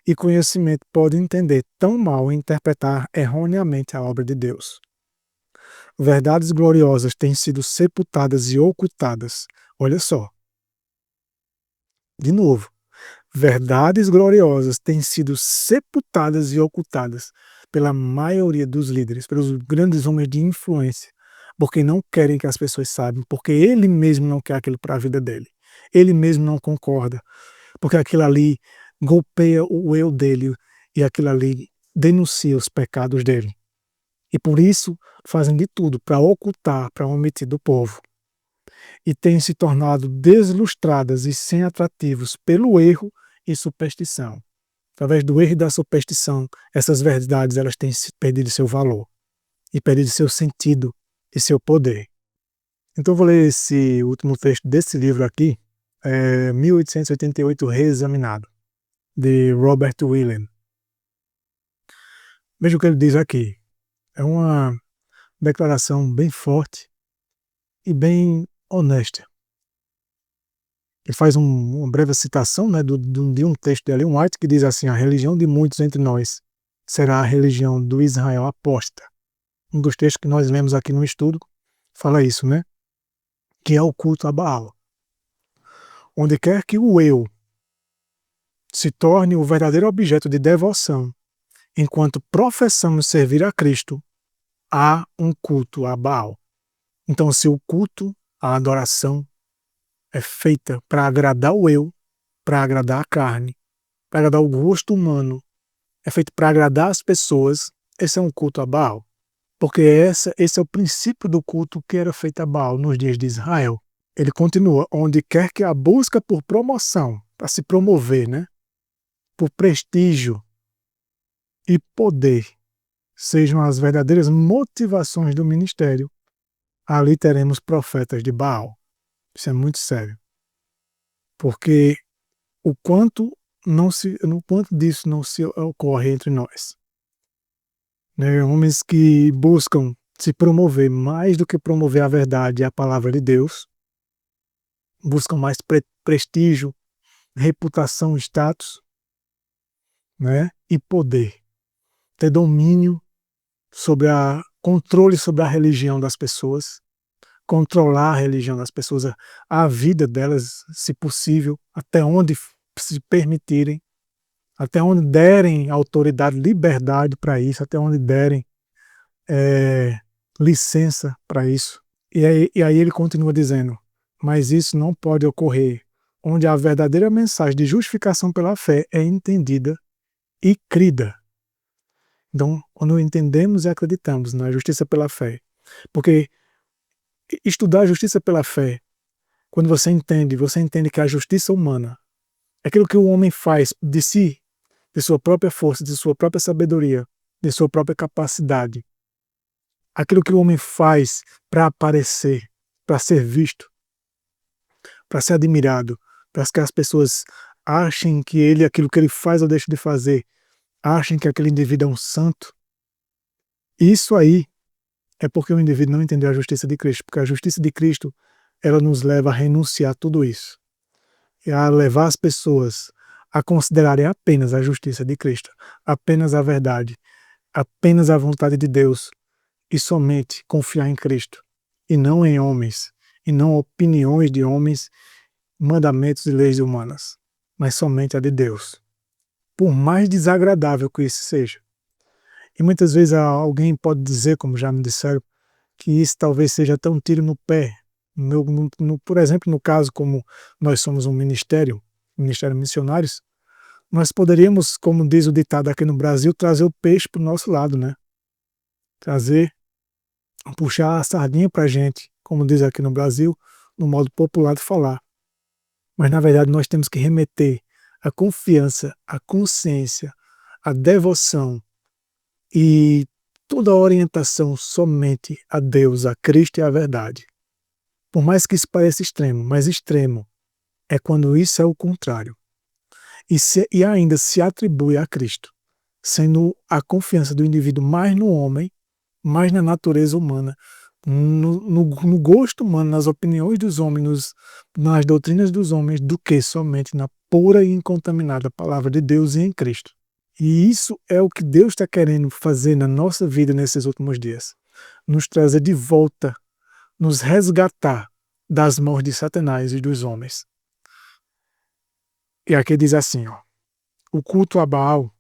e conhecimento podem entender tão mal e interpretar erroneamente a obra de Deus. Verdades gloriosas têm sido sepultadas e ocultadas. Olha só. De novo. Verdades gloriosas têm sido sepultadas e ocultadas pela maioria dos líderes, pelos grandes homens de influência, porque não querem que as pessoas saibam, porque ele mesmo não quer aquilo para a vida dele. Ele mesmo não concorda, porque aquilo ali golpeia o eu dele e aquilo ali denuncia os pecados dele. E por isso fazem de tudo para ocultar, para omitir do povo. E têm se tornado deslustradas e sem atrativos pelo erro e superstição. Através do erro e da superstição, essas verdades elas têm perdido seu valor e perdido seu sentido e seu poder. Então eu vou ler esse último texto desse livro aqui, 1888 Reexaminado, de Robert William. Veja o que ele diz aqui. É uma declaração bem forte e bem honesta. Ele faz uma breve citação, né, de um texto de Ellen White que diz assim: a religião de muitos entre nós será a religião do Israel apóstata. Um dos textos que nós lemos aqui no estudo fala isso, né? Que é o culto a Baal. Onde quer que o eu se torne o verdadeiro objeto de devoção, enquanto professamos servir a Cristo, há um culto a Baal. Então, se o culto, a adoração, é feita para agradar o eu, para agradar a carne, para agradar o gosto humano, é feito para agradar as pessoas, esse é um culto a Baal. Porque esse é o princípio do culto que era feito a Baal nos dias de Israel. Ele continua: onde quer que a busca por promoção, para se promover, né? por prestígio e poder sejam as verdadeiras motivações do ministério, ali teremos profetas de Baal. Isso é muito sério. Porque o quanto disso não se ocorre entre nós. Né? Homens que buscam se promover mais do que promover a verdade e a palavra de Deus, buscam mais prestígio, reputação, status, né? E poder. Ter domínio controle sobre a religião das pessoas, controlar a religião das pessoas, a vida delas, se possível, até onde se permitirem, até onde derem autoridade, liberdade para isso, até onde derem licença para isso. E aí ele continua dizendo, mas isso não pode ocorrer onde a verdadeira mensagem de justificação pela fé é entendida e crida. Então, quando entendemos e acreditamos na justiça pela fé, porque estudar a justiça pela fé, quando você entende que a justiça humana, aquilo que o homem faz de si, de sua própria força, de sua própria sabedoria, de sua própria capacidade, aquilo que o homem faz para aparecer, para ser visto, para ser admirado, para que as pessoas achem que ele, aquilo que ele faz ou deixa de fazer, achem que aquele indivíduo é um santo. Isso aí é porque o indivíduo não entendeu a justiça de Cristo, porque a justiça de Cristo, ela nos leva a renunciar a tudo isso, e a levar as pessoas a considerarem apenas a justiça de Cristo, apenas a verdade, apenas a vontade de Deus, e somente confiar em Cristo, e não em homens, e não opiniões de homens, mandamentos e leis humanas, mas somente a de Deus. Por mais desagradável que isso seja. E muitas vezes alguém pode dizer, como já me disseram, que isso talvez seja até um tiro no pé. Por exemplo, no caso, como nós somos um ministério missionários, nós poderíamos, como diz o ditado aqui no Brasil, trazer o peixe para o nosso lado, né? Puxar a sardinha para a gente, como diz aqui no Brasil, no modo popular de falar. Mas, na verdade, nós temos que remeter a confiança, a consciência, a devoção e toda a orientação somente a Deus, a Cristo e à verdade. Por mais que isso pareça extremo, mas extremo é quando isso é o contrário. E ainda se atribui a Cristo, sendo a confiança do indivíduo mais no homem, mais na natureza humana, no gosto humano, nas opiniões dos homens, nas doutrinas dos homens, do que somente na pura e incontaminada palavra de Deus e em Cristo. E isso é o que Deus está querendo fazer na nossa vida nesses últimos dias. Nos trazer de volta, nos resgatar das mãos de Satanás e dos homens. E aqui diz assim, ó, o culto a Baal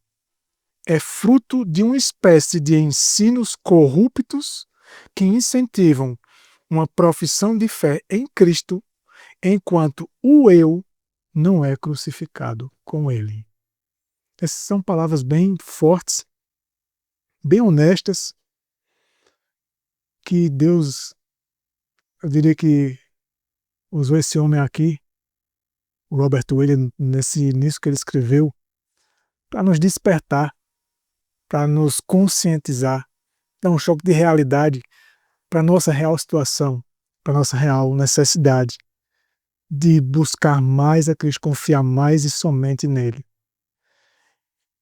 é fruto de uma espécie de ensinos corruptos que incentivam uma profissão de fé em Cristo, enquanto o eu não é crucificado com ele. Essas são palavras bem fortes, bem honestas, que Deus, eu diria que usou esse homem aqui, o Robert Williams, nisso que ele escreveu, para nos despertar, para nos conscientizar, dar um choque de realidade para a nossa real situação, para a nossa real necessidade de buscar mais a Cristo, confiar mais e somente nele.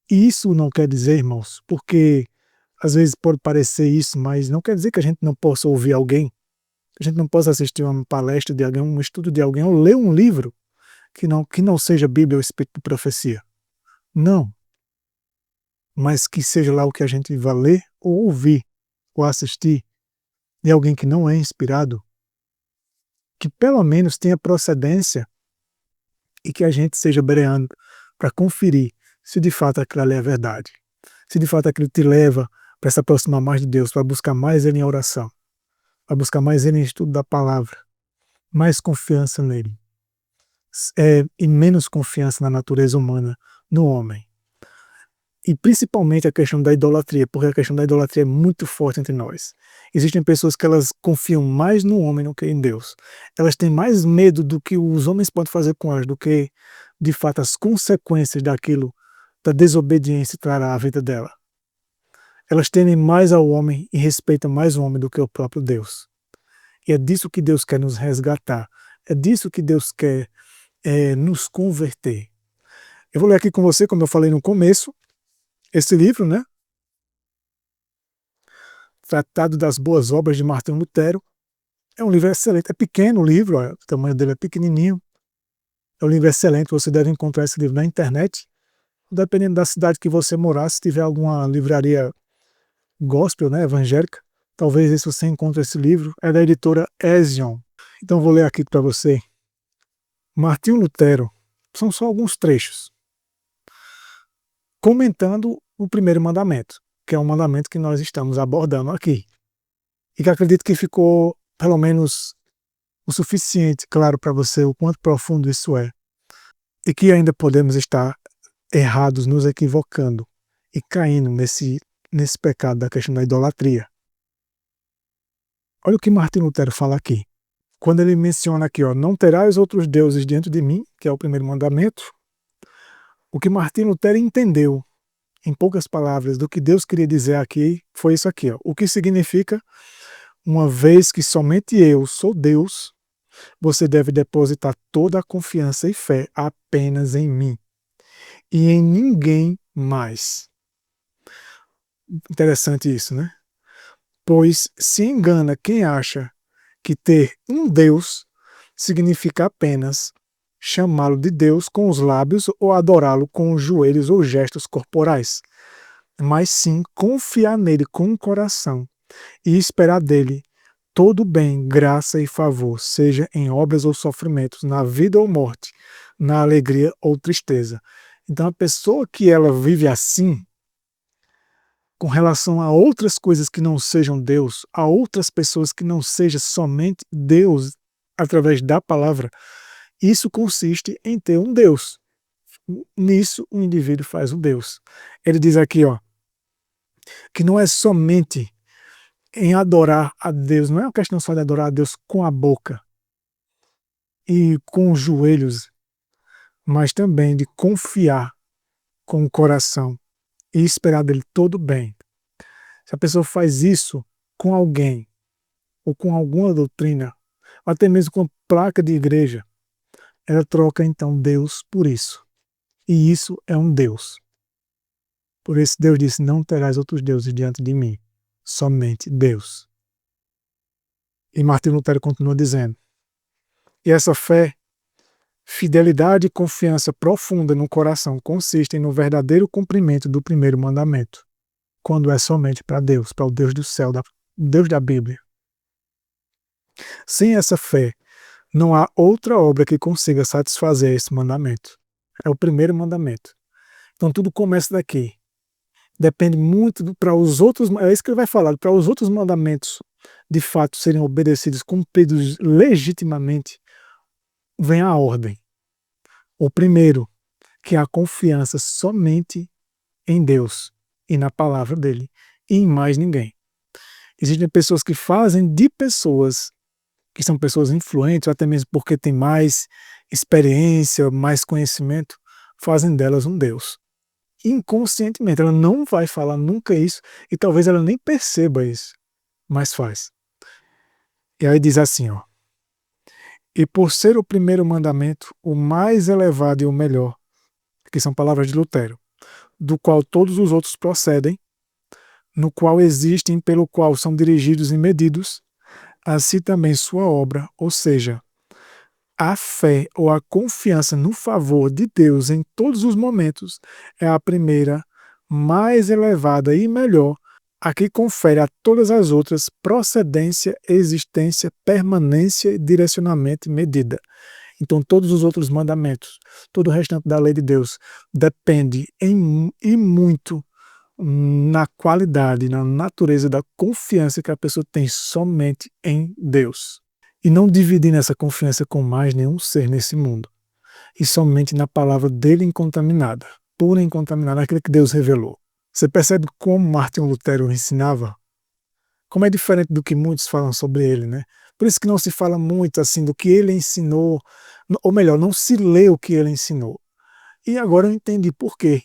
E isso não quer dizer, irmãos, porque às vezes pode parecer isso, mas não quer dizer que a gente não possa ouvir alguém, que a gente não possa assistir uma palestra de alguém, um estudo de alguém, ou ler um livro que não seja Bíblia ou Espírito de Profecia. Não. Mas que seja lá o que a gente vai ler, ou ouvir, ou assistir, de alguém que não é inspirado, que pelo menos tenha procedência e que a gente seja bereando para conferir se de fato aquilo ali é verdade. Se de fato aquilo te leva para se aproximar mais de Deus, para buscar mais Ele em oração, para buscar mais Ele em estudo da palavra, mais confiança nele. E menos confiança na natureza humana, no homem. E principalmente a questão da idolatria, porque a questão da idolatria é muito forte entre nós. Existem pessoas que elas confiam mais no homem do que em Deus. Elas têm mais medo do que os homens podem fazer com elas, do que, de fato, as consequências daquilo da desobediência trará à vida dela. Elas temem mais ao homem e respeitam mais o homem do que o próprio Deus. E é disso que Deus quer nos resgatar. É disso que Deus quer nos converter. Eu vou ler aqui com você, como eu falei no começo, esse livro, né? Tratado das Boas Obras de Martinho Lutero. É um livro excelente. É pequeno o livro, ó, o tamanho dele é pequenininho. É um livro excelente, você deve encontrar esse livro na internet. Dependendo da cidade que você morar, se tiver alguma livraria gospel, né, evangélica, talvez esse você encontre esse livro. É da editora Ezion. Então vou ler aqui para você. Martinho Lutero, são só alguns trechos, comentando o primeiro mandamento, que é um mandamento que nós estamos abordando aqui. E que acredito que ficou, pelo menos, o suficiente claro para você o quanto profundo isso é. E que ainda podemos estar errados, nos equivocando e caindo nesse pecado da questão da idolatria. Olha o que Martinho Lutero fala aqui. Quando ele menciona aqui, ó, não terás outros deuses diante de mim, que é o primeiro mandamento, o que Martinho Lutero entendeu, em poucas palavras, do que Deus queria dizer aqui, foi isso aqui, ó. O que significa, uma vez que somente eu sou Deus, você deve depositar toda a confiança e fé apenas em mim e em ninguém mais. Interessante isso, né? Pois se engana quem acha que ter um Deus significa apenas chamá-lo de Deus com os lábios ou adorá-lo com os joelhos ou gestos corporais, mas sim confiar nele com o coração e esperar dele todo bem, graça e favor, seja em obras ou sofrimentos, na vida ou morte, na alegria ou tristeza. Então a pessoa que ela vive assim, com relação a outras coisas que não sejam Deus, a outras pessoas que não seja somente Deus através da palavra, isso consiste em ter um Deus. Nisso o indivíduo faz um Deus. Ele diz aqui, ó, que não é somente em adorar a Deus, não é uma questão só de adorar a Deus com a boca e com os joelhos, mas também de confiar com o coração e esperar dele todo bem. Se a pessoa faz isso com alguém, ou com alguma doutrina, ou até mesmo com placa de igreja, ela troca então Deus por isso. E isso é um Deus. Por isso Deus disse, não terás outros deuses diante de mim, somente Deus. E Martinho Lutero continua dizendo, e essa fé, fidelidade e confiança profunda no coração consistem no verdadeiro cumprimento do primeiro mandamento, quando é somente para Deus, para o Deus do céu, Deus da Bíblia. Sem essa fé, não há outra obra que consiga satisfazer esse mandamento. É o primeiro mandamento. Então tudo começa daqui. Depende muito para os outros, é isso que ele vai falar, para os outros mandamentos de fato serem obedecidos, cumpridos legitimamente, vem a ordem. O primeiro, que é a confiança somente em Deus e na palavra dele, e em mais ninguém. Existem pessoas que fazem de pessoas que são pessoas influentes, ou até mesmo porque têm mais experiência, mais conhecimento, fazem delas um Deus. Inconscientemente, ela não vai falar nunca isso, e talvez ela nem perceba isso, mas faz. E aí diz assim, ó, e por ser o primeiro mandamento, o mais elevado e o melhor, que são palavras de Lutero, do qual todos os outros procedem, no qual existem, pelo qual são dirigidos e medidos, assim também sua obra, ou seja, a fé ou a confiança no favor de Deus em todos os momentos é a primeira, mais elevada e melhor, a que confere a todas as outras procedência, existência, permanência, direcionamento e medida. Então todos os outros mandamentos, todo o restante da lei de Deus depende e muito na qualidade, na natureza da confiança que a pessoa tem somente em Deus. E não dividir essa confiança com mais nenhum ser nesse mundo. E somente na palavra dele incontaminada, pura e incontaminada, aquilo que Deus revelou. Você percebe como Martinho Lutero ensinava? Como é diferente do que muitos falam sobre ele, né? Por isso que não se fala muito assim do que ele ensinou, ou melhor, não se lê o que ele ensinou. E agora eu entendi por quê.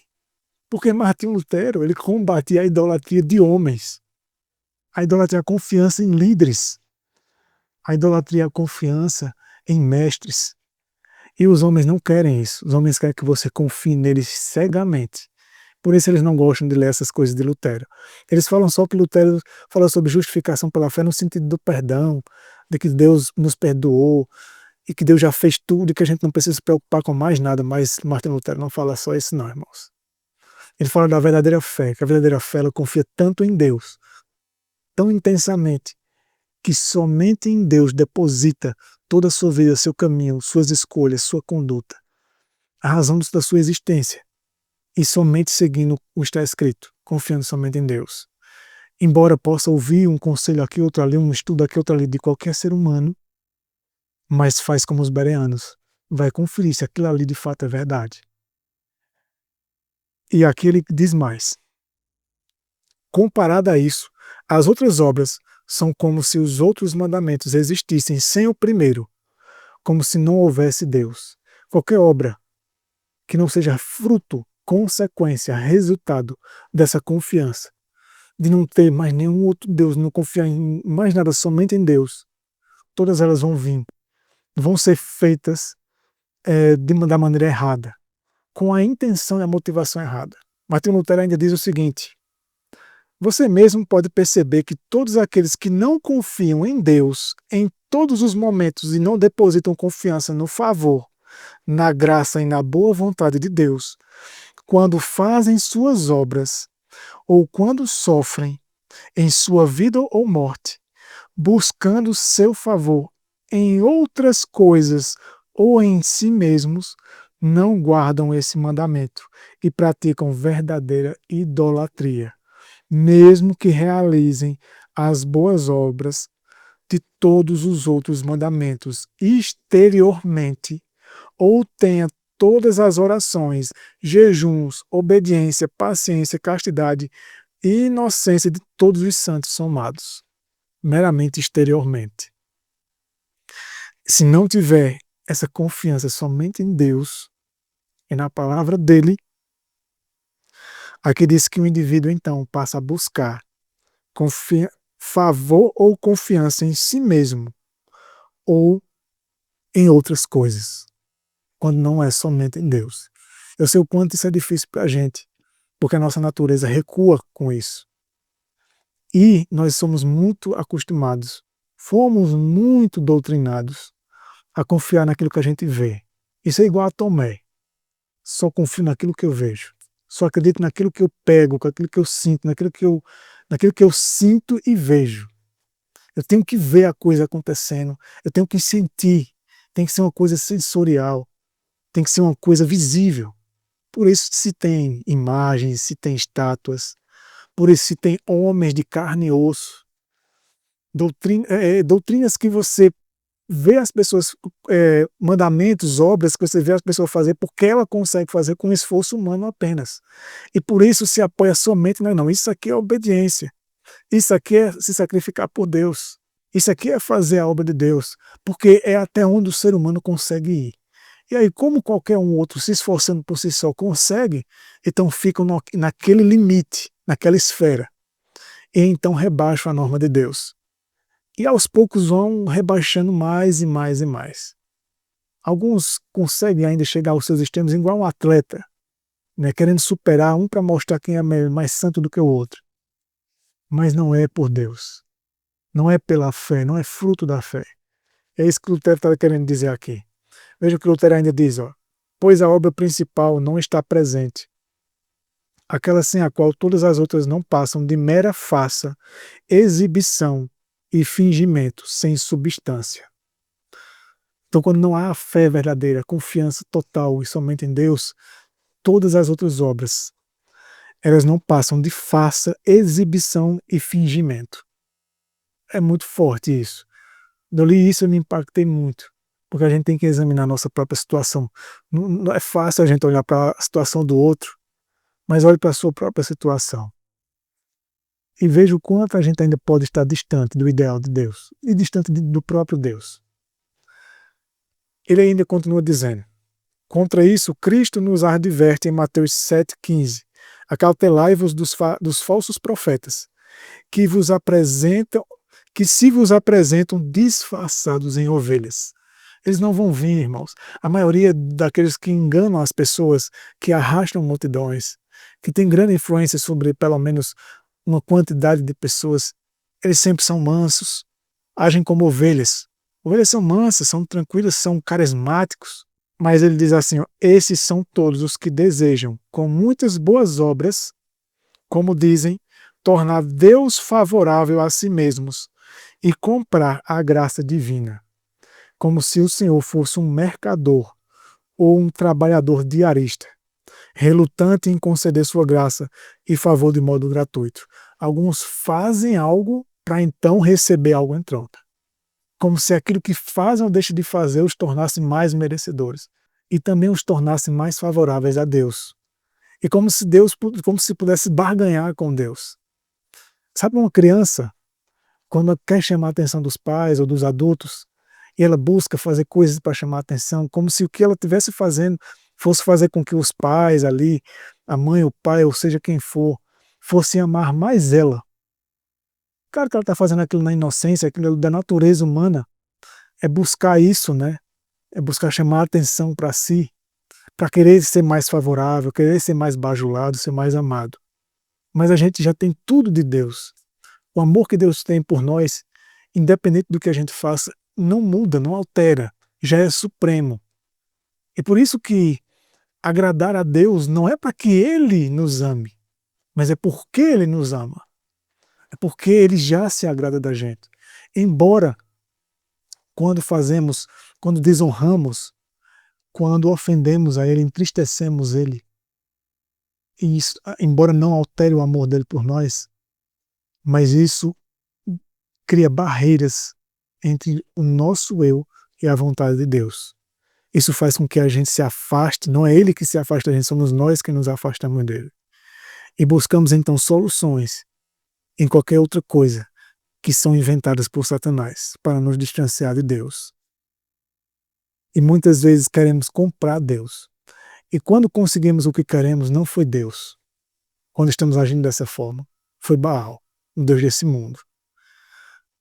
Porque Martinho Lutero, ele combatia a idolatria de homens, a idolatria, a confiança em líderes, a idolatria, a confiança em mestres. E os homens não querem isso. Os homens querem que você confie neles cegamente. Por isso eles não gostam de ler essas coisas de Lutero. Eles falam só que Lutero fala sobre justificação pela fé no sentido do perdão, de que Deus nos perdoou e que Deus já fez tudo e que a gente não precisa se preocupar com mais nada. Mas Martinho Lutero não fala só isso não, irmãos. Ele fala da verdadeira fé, que a verdadeira fé ela confia tanto em Deus, tão intensamente, que somente em Deus deposita toda a sua vida, seu caminho, suas escolhas, sua conduta, a razão da sua existência, e somente seguindo o que está escrito, confiando somente em Deus. Embora possa ouvir um conselho aqui, outro ali, um estudo aqui, outro ali, de qualquer ser humano, mas faz como os bereanos, vai conferir se aquilo ali de fato é verdade. E aqui ele diz mais. Comparado a isso, as outras obras são como se os outros mandamentos existissem sem o primeiro, como se não houvesse Deus. Qualquer obra que não seja fruto, consequência, resultado dessa confiança, de não ter mais nenhum outro Deus, não confiar em mais nada, somente em Deus, todas elas vão vir, vão ser feitas da maneira errada, com a intenção e a motivação errada. Martinho Lutero ainda diz o seguinte: você mesmo pode perceber que todos aqueles que não confiam em Deus em todos os momentos e não depositam confiança no favor, na graça e na boa vontade de Deus, quando fazem suas obras ou quando sofrem em sua vida ou morte, buscando seu favor em outras coisas ou em si mesmos, não guardam esse mandamento e praticam verdadeira idolatria, mesmo que realizem as boas obras de todos os outros mandamentos exteriormente, ou tenha todas as orações, jejuns, obediência, paciência, castidade e inocência de todos os santos somados, meramente exteriormente. Se não tiver essa confiança somente em Deus e na palavra dele, aqui diz que o indivíduo então passa a buscar favor ou confiança em si mesmo ou em outras coisas, quando não é somente em Deus. Eu sei o quanto isso é difícil para a gente, porque a nossa natureza recua com isso. E nós somos muito acostumados, fomos muito doutrinados a confiar naquilo que a gente vê. Isso é igual a Tomé. Só confio naquilo que eu vejo. Só acredito naquilo que eu pego, naquilo que eu sinto, naquilo que eu sinto e vejo. Eu tenho que ver a coisa acontecendo, eu tenho que sentir, tem que ser uma coisa sensorial, tem que ser uma coisa visível. Por isso se tem imagens, se tem estátuas, por isso se tem homens de carne e osso, doutrinas que você vê as pessoas, mandamentos, obras que você vê as pessoas fazer porque ela consegue fazer com esforço humano apenas. E por isso se apoia somente não, isso aqui é obediência. Isso aqui é se sacrificar por Deus. Isso aqui é fazer a obra de Deus, porque é até onde o ser humano consegue ir. E aí, como qualquer um outro se esforçando por si só consegue, então ficam naquele limite, naquela esfera. E então rebaixam a norma de Deus. E aos poucos vão rebaixando mais e mais e mais. Alguns conseguem ainda chegar aos seus extremos igual um atleta, né, querendo superar um para mostrar quem é mais santo do que o outro. Mas não é por Deus. Não é pela fé, não é fruto da fé. É isso que Lutero está querendo dizer aqui. Veja o que Lutero ainda diz, pois a obra principal não está presente, aquela sem a qual todas as outras não passam de mera farsa, exibição e fingimento sem substância. Então, quando não há a fé verdadeira, confiança total e somente em Deus, todas as outras obras, elas não passam de farsa, exibição e fingimento. É muito forte isso. Quando eu li isso, eu me impactei muito, porque a gente tem que examinar a nossa própria situação. Não é fácil a gente olhar para a situação do outro, mas olhe para a sua própria situação. E veja o quanto a gente ainda pode estar distante do ideal de Deus e distante do próprio Deus. Ele ainda continua dizendo: contra isso, Cristo nos adverte em Mateus 7,15. Acautelai-vos dos falsos profetas, que se vos apresentam disfarçados em ovelhas. Eles não vão vir, irmãos. A maioria daqueles que enganam as pessoas, que arrastam multidões, que têm grande influência sobre pelo menos uma quantidade de pessoas, eles sempre são mansos, agem como ovelhas. Ovelhas são mansas, são tranquilas, são carismáticos. Mas ele diz assim, ó, esses são todos os que desejam, com muitas boas obras, como dizem, tornar Deus favorável a si mesmos e comprar a graça divina, como se o Senhor fosse um mercador ou um trabalhador diarista, relutante em conceder sua graça e favor de modo gratuito. Alguns fazem algo para então receber algo em troca, como se aquilo que fazem ou deixam de fazer os tornasse mais merecedores e também os tornasse mais favoráveis a Deus. E como se pudesse barganhar com Deus. Sabe uma criança, quando ela quer chamar a atenção dos pais ou dos adultos, e ela busca fazer coisas para chamar a atenção, como se o que ela estivesse fazendo fosse fazer com que os pais ali, a mãe, o pai, ou seja quem for, fossem amar mais ela. Claro que ela está fazendo aquilo na inocência, aquilo da natureza humana, é buscar isso, né? É buscar chamar a atenção para si, para querer ser mais favorável, querer ser mais bajulado, ser mais amado. Mas a gente já tem tudo de Deus. O amor que Deus tem por nós, independente do que a gente faça, não muda, não altera, já é supremo. E por isso que agradar a Deus não é para que Ele nos ame, mas é porque Ele nos ama. É porque Ele já se agrada da gente. Embora quando desonramos, quando ofendemos a Ele, entristecemos Ele, e isso, embora não altere o amor dele por nós, mas isso cria barreiras entre o nosso eu e a vontade de Deus. Isso faz com que a gente se afaste, não é Ele que se afasta da gente, somos nós que nos afastamos dele. E buscamos então soluções em qualquer outra coisa que são inventadas por Satanás para nos distanciar de Deus. E muitas vezes queremos comprar Deus. E quando conseguimos o que queremos, não foi Deus. Quando estamos agindo dessa forma, foi Baal, o Deus desse mundo.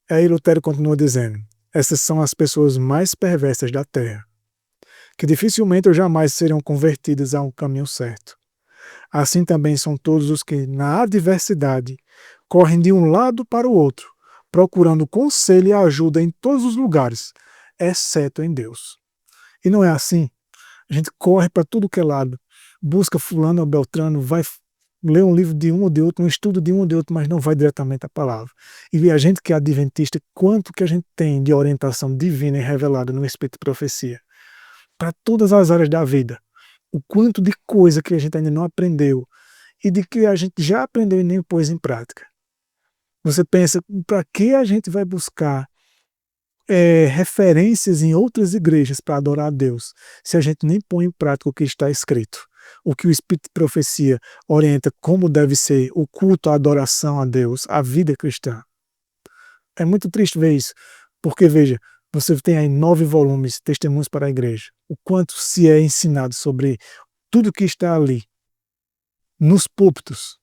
Aí Lutero continua dizendo, essas são as pessoas mais perversas da terra, que dificilmente ou jamais serão convertidas a um caminho certo. Assim também são todos os que, na adversidade, correm de um lado para o outro, procurando conselho e ajuda em todos os lugares, exceto em Deus. E não é assim. A gente corre para tudo que é lado, busca fulano ou beltrano, vai ler um livro de um ou de outro, um estudo de um ou de outro, mas não vai diretamente à palavra. E a gente que é adventista, quanto que a gente tem de orientação divina e revelada no Espírito de Profecia? Para todas as áreas da vida. O quanto de coisa que a gente ainda não aprendeu e de que a gente já aprendeu e nem pôs em prática. Você pensa, para que a gente vai buscar referências em outras igrejas para adorar a Deus, se a gente nem põe em prática o que está escrito? O que o Espírito de Profecia orienta como deve ser o culto, a adoração a Deus, a vida cristã. É muito triste ver isso, porque veja, você tem aí 9 volumes, Testemunhos para a Igreja. O quanto se é ensinado sobre tudo que está ali, nos púlpitos,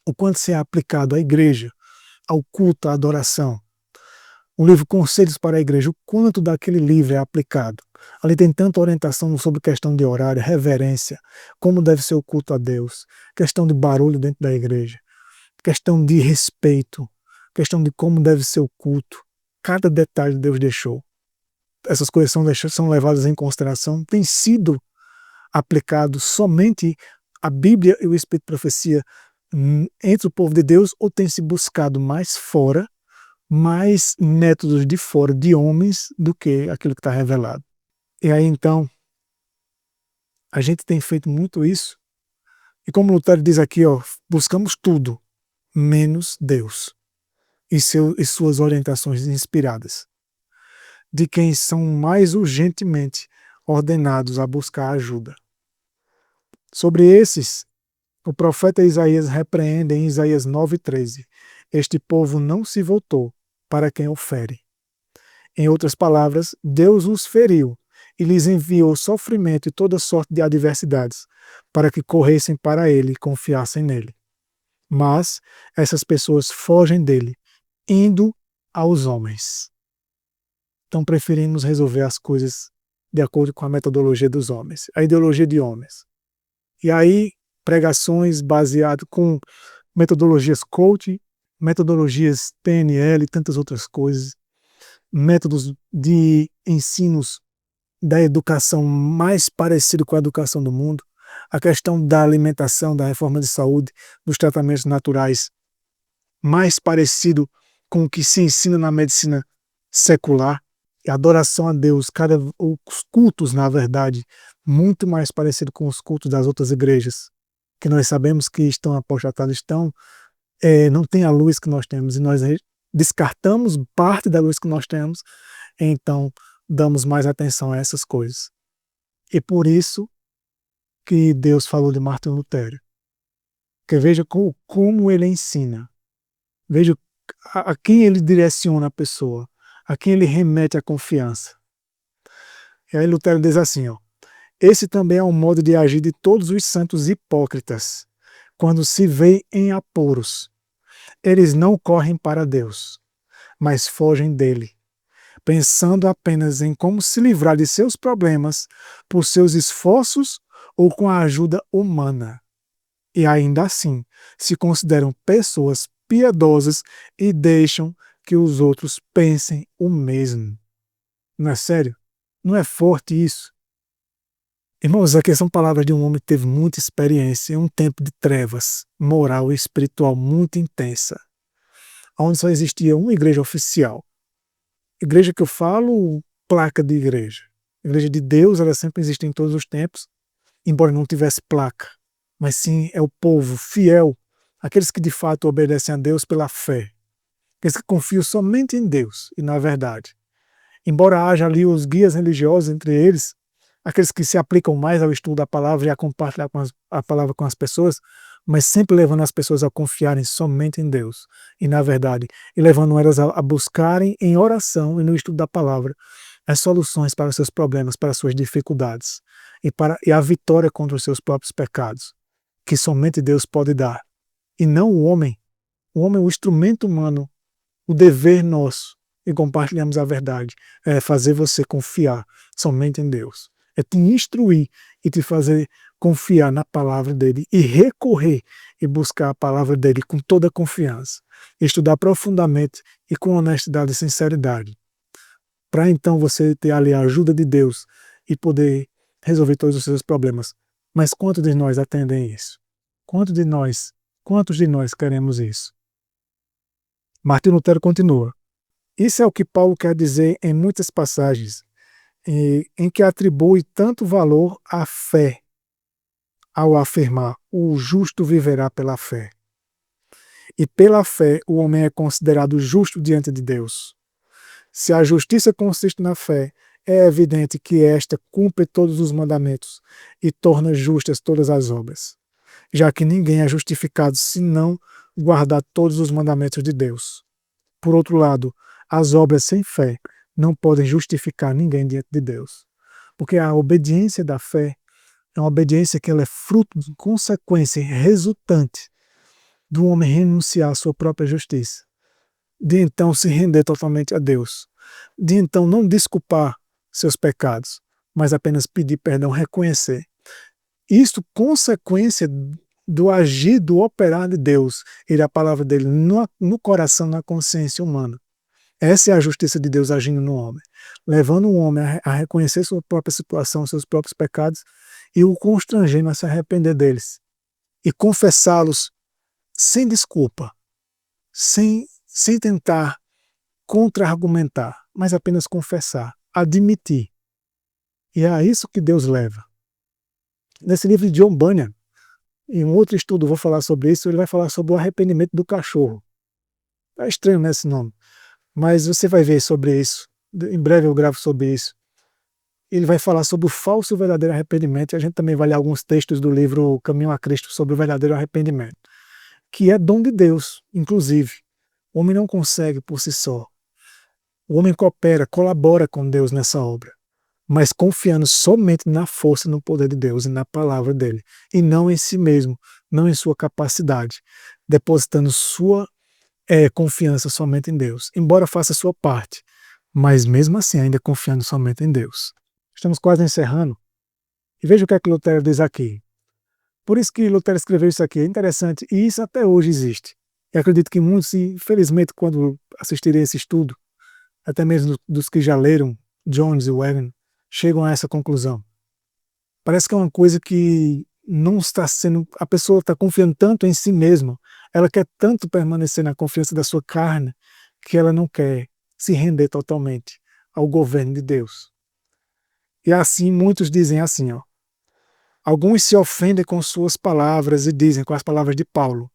o quanto se é aplicado à igreja, ao culto, à adoração. O livro Conselhos para a Igreja, o quanto daquele livro é aplicado. Ali tem tanta orientação sobre questão de horário, reverência, como deve ser o culto a Deus, questão de barulho dentro da igreja, questão de respeito, questão de como deve ser o culto. Cada detalhe Deus deixou. Essas coisas são levadas em consideração, tem sido aplicado somente a Bíblia e o Espírito de Profecia entre o povo de Deus, ou tem se buscado mais fora, mais métodos de fora, de homens, do que aquilo que está revelado. E aí então, a gente tem feito muito isso, e como Lutero diz aqui, ó, buscamos tudo, menos Deus e suas orientações inspiradas, de quem são mais urgentemente ordenados a buscar ajuda. Sobre esses, o profeta Isaías repreende em Isaías 9,13. Este povo não se voltou para quem o fere. Em outras palavras, Deus os feriu e lhes enviou sofrimento e toda sorte de adversidades, para que corressem para ele e confiassem nele. Mas essas pessoas fogem dele, indo aos homens. Então preferimos resolver as coisas de acordo com a metodologia dos homens, a ideologia de homens. E aí, pregações baseadas com metodologias coaching, metodologias PNL e tantas outras coisas, métodos de ensinos da educação mais parecido com a educação do mundo, a questão da alimentação, da reforma de saúde, dos tratamentos naturais, mais parecido com o que se ensina na medicina secular, e a adoração a Deus, os cultos, na verdade, muito mais parecido com os cultos das outras igrejas, que nós sabemos que estão apostatadas, não tem a luz que nós temos, e nós descartamos parte da luz que nós temos, então damos mais atenção a essas coisas. E por isso que Deus falou de Martin Lutero. Que veja como ele ensina, veja a quem ele direciona a pessoa, a quem ele remete a confiança. E aí Lutero diz assim, esse também é um modo de agir de todos os santos hipócritas, quando se vê em apuros. Eles não correm para Deus, mas fogem dele, pensando apenas em como se livrar de seus problemas por seus esforços ou com a ajuda humana. E ainda assim, se consideram pessoas piedosas e deixam que os outros pensem o mesmo. Não é sério? Não é forte isso? Irmãos, aqui são palavras de um homem que teve muita experiência em um tempo de trevas, moral e espiritual muito intensa, onde só existia uma igreja oficial. Igreja que eu falo, placa de igreja. Igreja de Deus, ela sempre existe em todos os tempos, embora não tivesse placa, mas sim é o povo fiel, aqueles que de fato obedecem a Deus pela fé, aqueles que confiam somente em Deus e na verdade. Embora haja ali os guias religiosos entre eles, aqueles que se aplicam mais ao estudo da palavra e a compartilhar a palavra com as pessoas, mas sempre levando as pessoas a confiarem somente em Deus e na verdade, e levando elas a buscarem em oração e no estudo da palavra as soluções para os seus problemas, para as suas dificuldades e a vitória contra os seus próprios pecados, que somente Deus pode dar, e não o homem. O homem é o instrumento humano, o dever nosso, e compartilhamos a verdade, é fazer você confiar somente em Deus. É te instruir e te fazer confiar na palavra dele e recorrer e buscar a palavra dele com toda a confiança. Estudar profundamente e com honestidade e sinceridade. Para então você ter ali a ajuda de Deus e poder resolver todos os seus problemas. Mas quantos de nós atendem isso? Quantos de nós queremos isso? Martinho Lutero continua. Isso é o que Paulo quer dizer em muitas passagens, em que atribui tanto valor à fé, ao afirmar, o justo viverá pela fé. E pela fé o homem é considerado justo diante de Deus. Se a justiça consiste na fé, é evidente que esta cumpre todos os mandamentos e torna justas todas as obras, já que ninguém é justificado se não guardar todos os mandamentos de Deus. Por outro lado, as obras sem fé não podem justificar ninguém diante de Deus, porque a obediência da fé é uma obediência que ela é fruto de consequência resultante do homem renunciar à sua própria justiça, de então se render totalmente a Deus, de então não desculpar seus pecados, mas apenas pedir perdão, reconhecer. Isto consequência do agir, do operar de Deus e da palavra dele no coração, na consciência humana. Essa é a justiça de Deus agindo no homem, levando o homem a reconhecer sua própria situação, seus próprios pecados e o constrangendo a se arrepender deles e confessá-los sem desculpa, sem tentar contra-argumentar, mas apenas confessar, admitir. E é a isso que Deus leva. Nesse livro de John Bunyan, em um outro estudo vou falar sobre isso, ele vai falar sobre o arrependimento do cachorro. É estranho, né, esse nome? Mas você vai ver sobre isso. Em breve eu gravo sobre isso. Ele vai falar sobre o falso e o verdadeiro arrependimento, e a gente também vai ler alguns textos do livro Caminho a Cristo sobre o verdadeiro arrependimento, que é dom de Deus, inclusive. O homem não consegue por si só. O homem coopera, colabora com Deus nessa obra. mas confiando somente na força e no poder de Deus e na palavra dele, e não em si mesmo, não em sua capacidade, depositando sua confiança somente em Deus, embora faça a sua parte, mas mesmo assim ainda confiando somente em Deus. Estamos quase encerrando, e veja o que é que Lutero diz aqui. Por isso que Lutero escreveu isso aqui, é interessante, e isso até hoje existe. Eu acredito que muitos, infelizmente, quando assistirem esse estudo, até mesmo dos que já leram Jones e Wagner, chegam a essa conclusão. Parece que é uma coisa que não está sendo. A pessoa está confiando tanto em si mesma, ela quer tanto permanecer na confiança da sua carne, que ela não quer se render totalmente ao governo de Deus. E assim, muitos dizem assim, ó. Alguns se ofendem com suas palavras e dizem com as palavras de Paulo: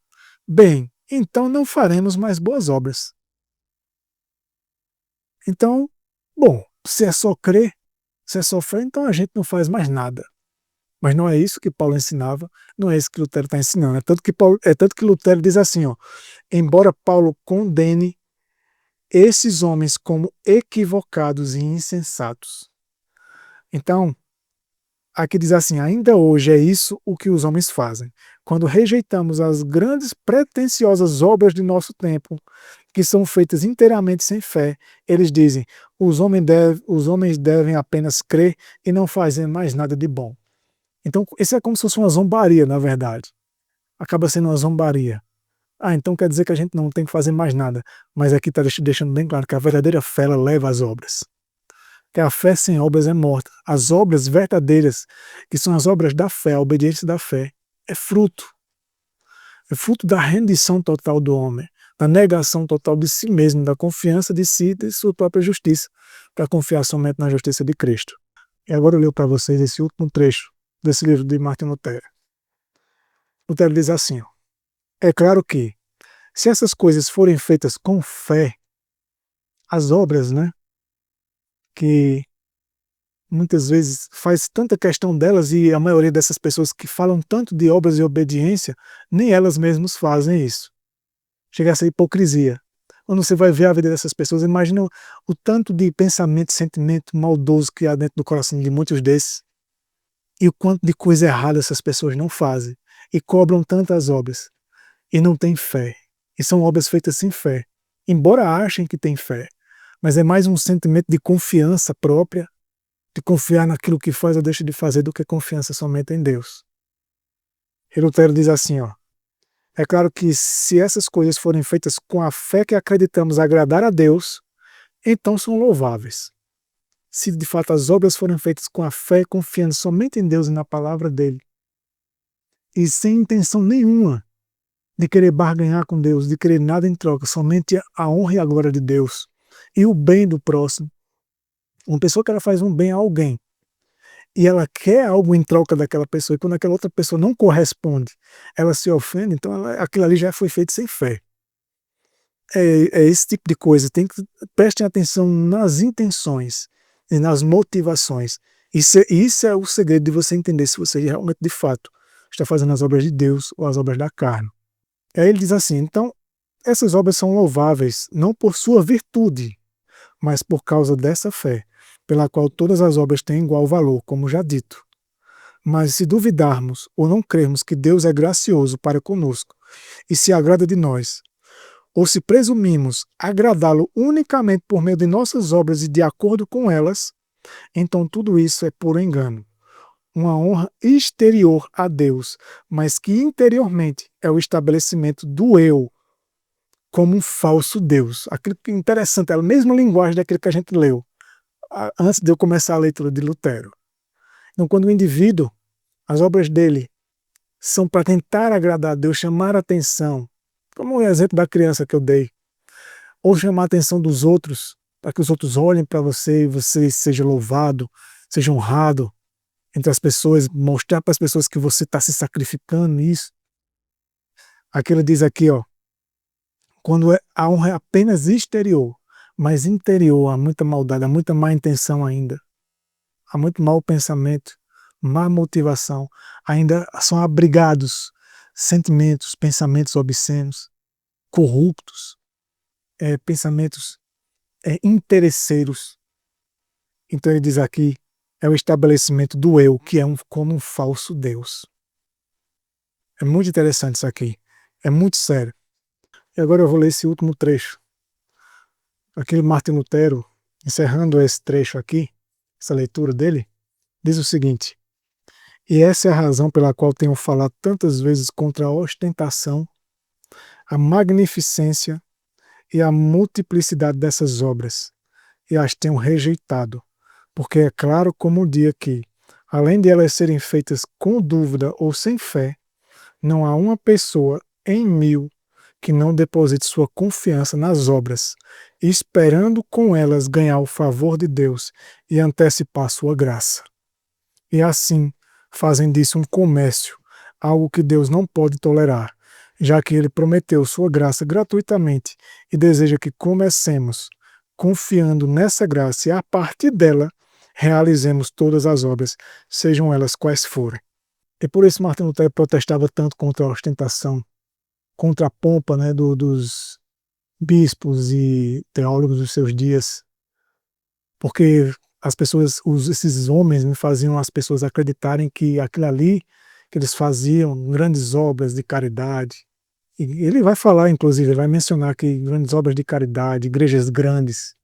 bem, então não faremos mais boas obras. Então, bom, se é só crer, se é só fé, então a gente não faz mais nada. Mas não é isso que Paulo ensinava, não é isso que Lutero está ensinando. É tanto que Lutero diz assim, ó, embora Paulo condene esses homens como equivocados e insensatos. Então, aqui diz assim, ainda hoje é isso o que os homens fazem. Quando rejeitamos as grandes pretensiosas obras de nosso tempo, que são feitas inteiramente sem fé, eles dizem, os homens devem apenas crer e não fazem mais nada de bom. Então, isso é como se fosse uma zombaria, na verdade. Acaba sendo uma zombaria. Ah, então quer dizer que a gente não tem que fazer mais nada. Mas aqui está deixando bem claro que a verdadeira fé ela leva às obras. Que a fé sem obras é morta. As obras verdadeiras, que são as obras da fé, a obediência da fé, é fruto. É fruto da rendição total do homem, da negação total de si mesmo, da confiança de si e de sua própria justiça, para confiar somente na justiça de Cristo. E agora eu leio para vocês esse último trecho desse livro de Martin Lutero. Lutero diz assim, ó, é claro que, se essas coisas forem feitas com fé, as obras, né, que muitas vezes faz tanta questão delas e a maioria dessas pessoas que falam tanto de obras e obediência, nem elas mesmas fazem isso. Chega a ser hipocrisia. Quando você vai ver a vida dessas pessoas, imagina o tanto de pensamento, sentimento maldoso que há dentro do coração de muitos desses e o quanto de coisa errada essas pessoas não fazem e cobram tantas obras e não têm fé. E são obras feitas sem fé, embora achem que têm fé. Mas é mais um sentimento de confiança própria, de confiar naquilo que faz ou deixa de fazer, do que confiança somente em Deus. E Lutero diz assim, ó, é claro que se essas coisas forem feitas com a fé que acreditamos agradar a Deus, então são louváveis. Se de fato as obras forem feitas com a fé, confiando somente em Deus e na palavra dele, e sem intenção nenhuma de querer barganhar com Deus, de querer nada em troca, somente a honra e a glória de Deus e o bem do próximo. Uma pessoa que ela faz um bem a alguém e ela quer algo em troca daquela pessoa, e quando aquela outra pessoa não corresponde, ela se ofende, então aquilo ali já foi feito sem fé. É esse tipo de coisa. Prestem atenção nas intenções e nas motivações. Isso é o segredo de você entender se você realmente, de fato, está fazendo as obras de Deus ou as obras da carne. Aí ele diz assim, então, essas obras são louváveis, não por sua virtude, mas por causa dessa fé, pela qual todas as obras têm igual valor, como já dito. Mas se duvidarmos ou não crermos que Deus é gracioso para conosco e se agrada de nós, ou se presumimos agradá-lo unicamente por meio de nossas obras e de acordo com elas, então tudo isso é puro engano. Uma honra exterior a Deus, mas que interiormente é o estabelecimento do eu como um falso Deus. Aquilo que é interessante, é a mesma linguagem daquilo que a gente leu antes de eu começar a leitura de Lutero. Então, quando o indivíduo, as obras dele são para tentar agradar a Deus, chamar a atenção, como o exemplo da criança que eu dei, ou chamar a atenção dos outros, para que os outros olhem para você e você seja louvado, seja honrado entre as pessoas, mostrar para as pessoas que você está se sacrificando nisso. Aqui ele diz aqui, ó, quando a honra é apenas exterior, mas interior há muita maldade, há muita má intenção ainda, há muito mau pensamento, má motivação, ainda são abrigados sentimentos, pensamentos obscenos, corruptos, pensamentos interesseiros. Então ele diz aqui é o estabelecimento do eu, que é como um falso Deus. É muito interessante isso aqui. É muito sério. E agora eu vou ler esse último trecho. Aquele Martin Lutero, encerrando esse trecho aqui, essa leitura dele, diz o seguinte: e essa é a razão pela qual tenho falado tantas vezes contra a ostentação, a magnificência e a multiplicidade dessas obras, e as tenho rejeitado, porque é claro como o dia que, além de elas serem feitas com dúvida ou sem fé, não há uma pessoa em 1000 que não deposite sua confiança nas obras, esperando com elas ganhar o favor de Deus e antecipar sua graça. E assim fazem disso um comércio, algo que Deus não pode tolerar, já que ele prometeu sua graça gratuitamente e deseja que comecemos confiando nessa graça e a partir dela realizemos todas as obras, sejam elas quais forem. E por isso Martin Lutero protestava tanto contra a ostentação, contra a pompa, né, dos bispos e teólogos dos seus dias, porque as pessoas, esses homens, me faziam as pessoas acreditarem que aquilo ali que eles faziam, grandes obras de caridade. E ele vai falar, inclusive, ele vai mencionar que grandes obras de caridade, igrejas grandes,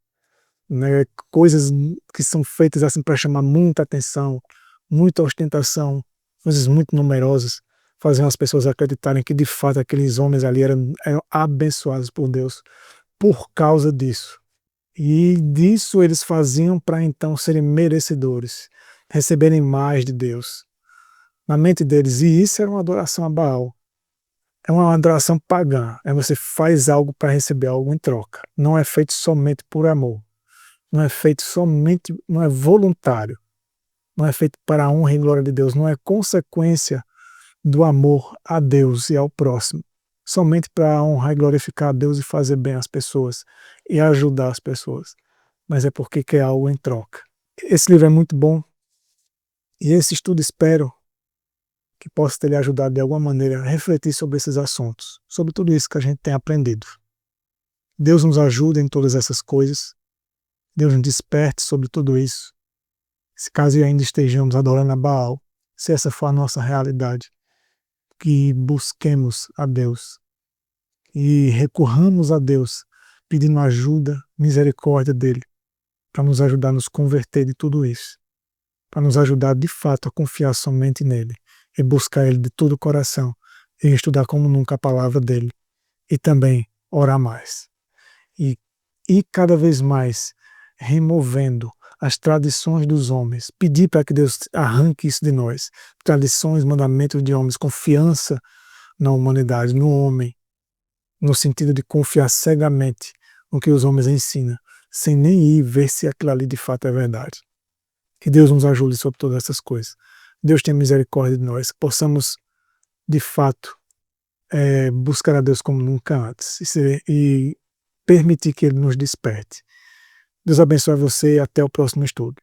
né, coisas que são feitas assim para chamar muita atenção, muita ostentação, coisas muito numerosas, faziam as pessoas acreditarem que de fato aqueles homens ali eram abençoados por Deus por causa disso. E disso eles faziam para então serem merecedores, receberem mais de Deus na mente deles. E isso era uma adoração a Baal. É uma adoração pagã. É você faz algo para receber algo em troca. Não é feito somente por amor. Não é feito somente, não é voluntário. Não é feito para a honra e glória de Deus. Não é consequência do amor a Deus e ao próximo. Somente para honrar e glorificar a Deus e fazer bem às pessoas e ajudar as pessoas. Mas é porque quer algo em troca. Esse livro é muito bom e esse estudo espero que possa ter lhe ajudado de alguma maneira a refletir sobre esses assuntos, sobre tudo isso que a gente tem aprendido. Deus nos ajude em todas essas coisas, Deus nos desperte sobre tudo isso. Se caso ainda estejamos adorando a Baal, se essa for a nossa realidade, que busquemos a Deus e recorramos a Deus, pedindo ajuda, misericórdia dele, para nos ajudar a nos converter de tudo isso, para nos ajudar de fato a confiar somente nele e buscar ele de todo o coração e estudar como nunca a palavra dele e também orar mais. E cada vez mais removendo as tradições dos homens, pedir para que Deus arranque isso de nós, tradições, mandamentos de homens, confiança na humanidade, no homem, no sentido de confiar cegamente no que os homens ensinam, sem nem ir ver se aquilo ali de fato é verdade. Que Deus nos ajude sobre todas essas coisas. Deus tenha misericórdia de nós, que possamos de fato buscar a Deus como nunca antes e permitir que Ele nos desperte. Deus abençoe você e até o próximo estudo.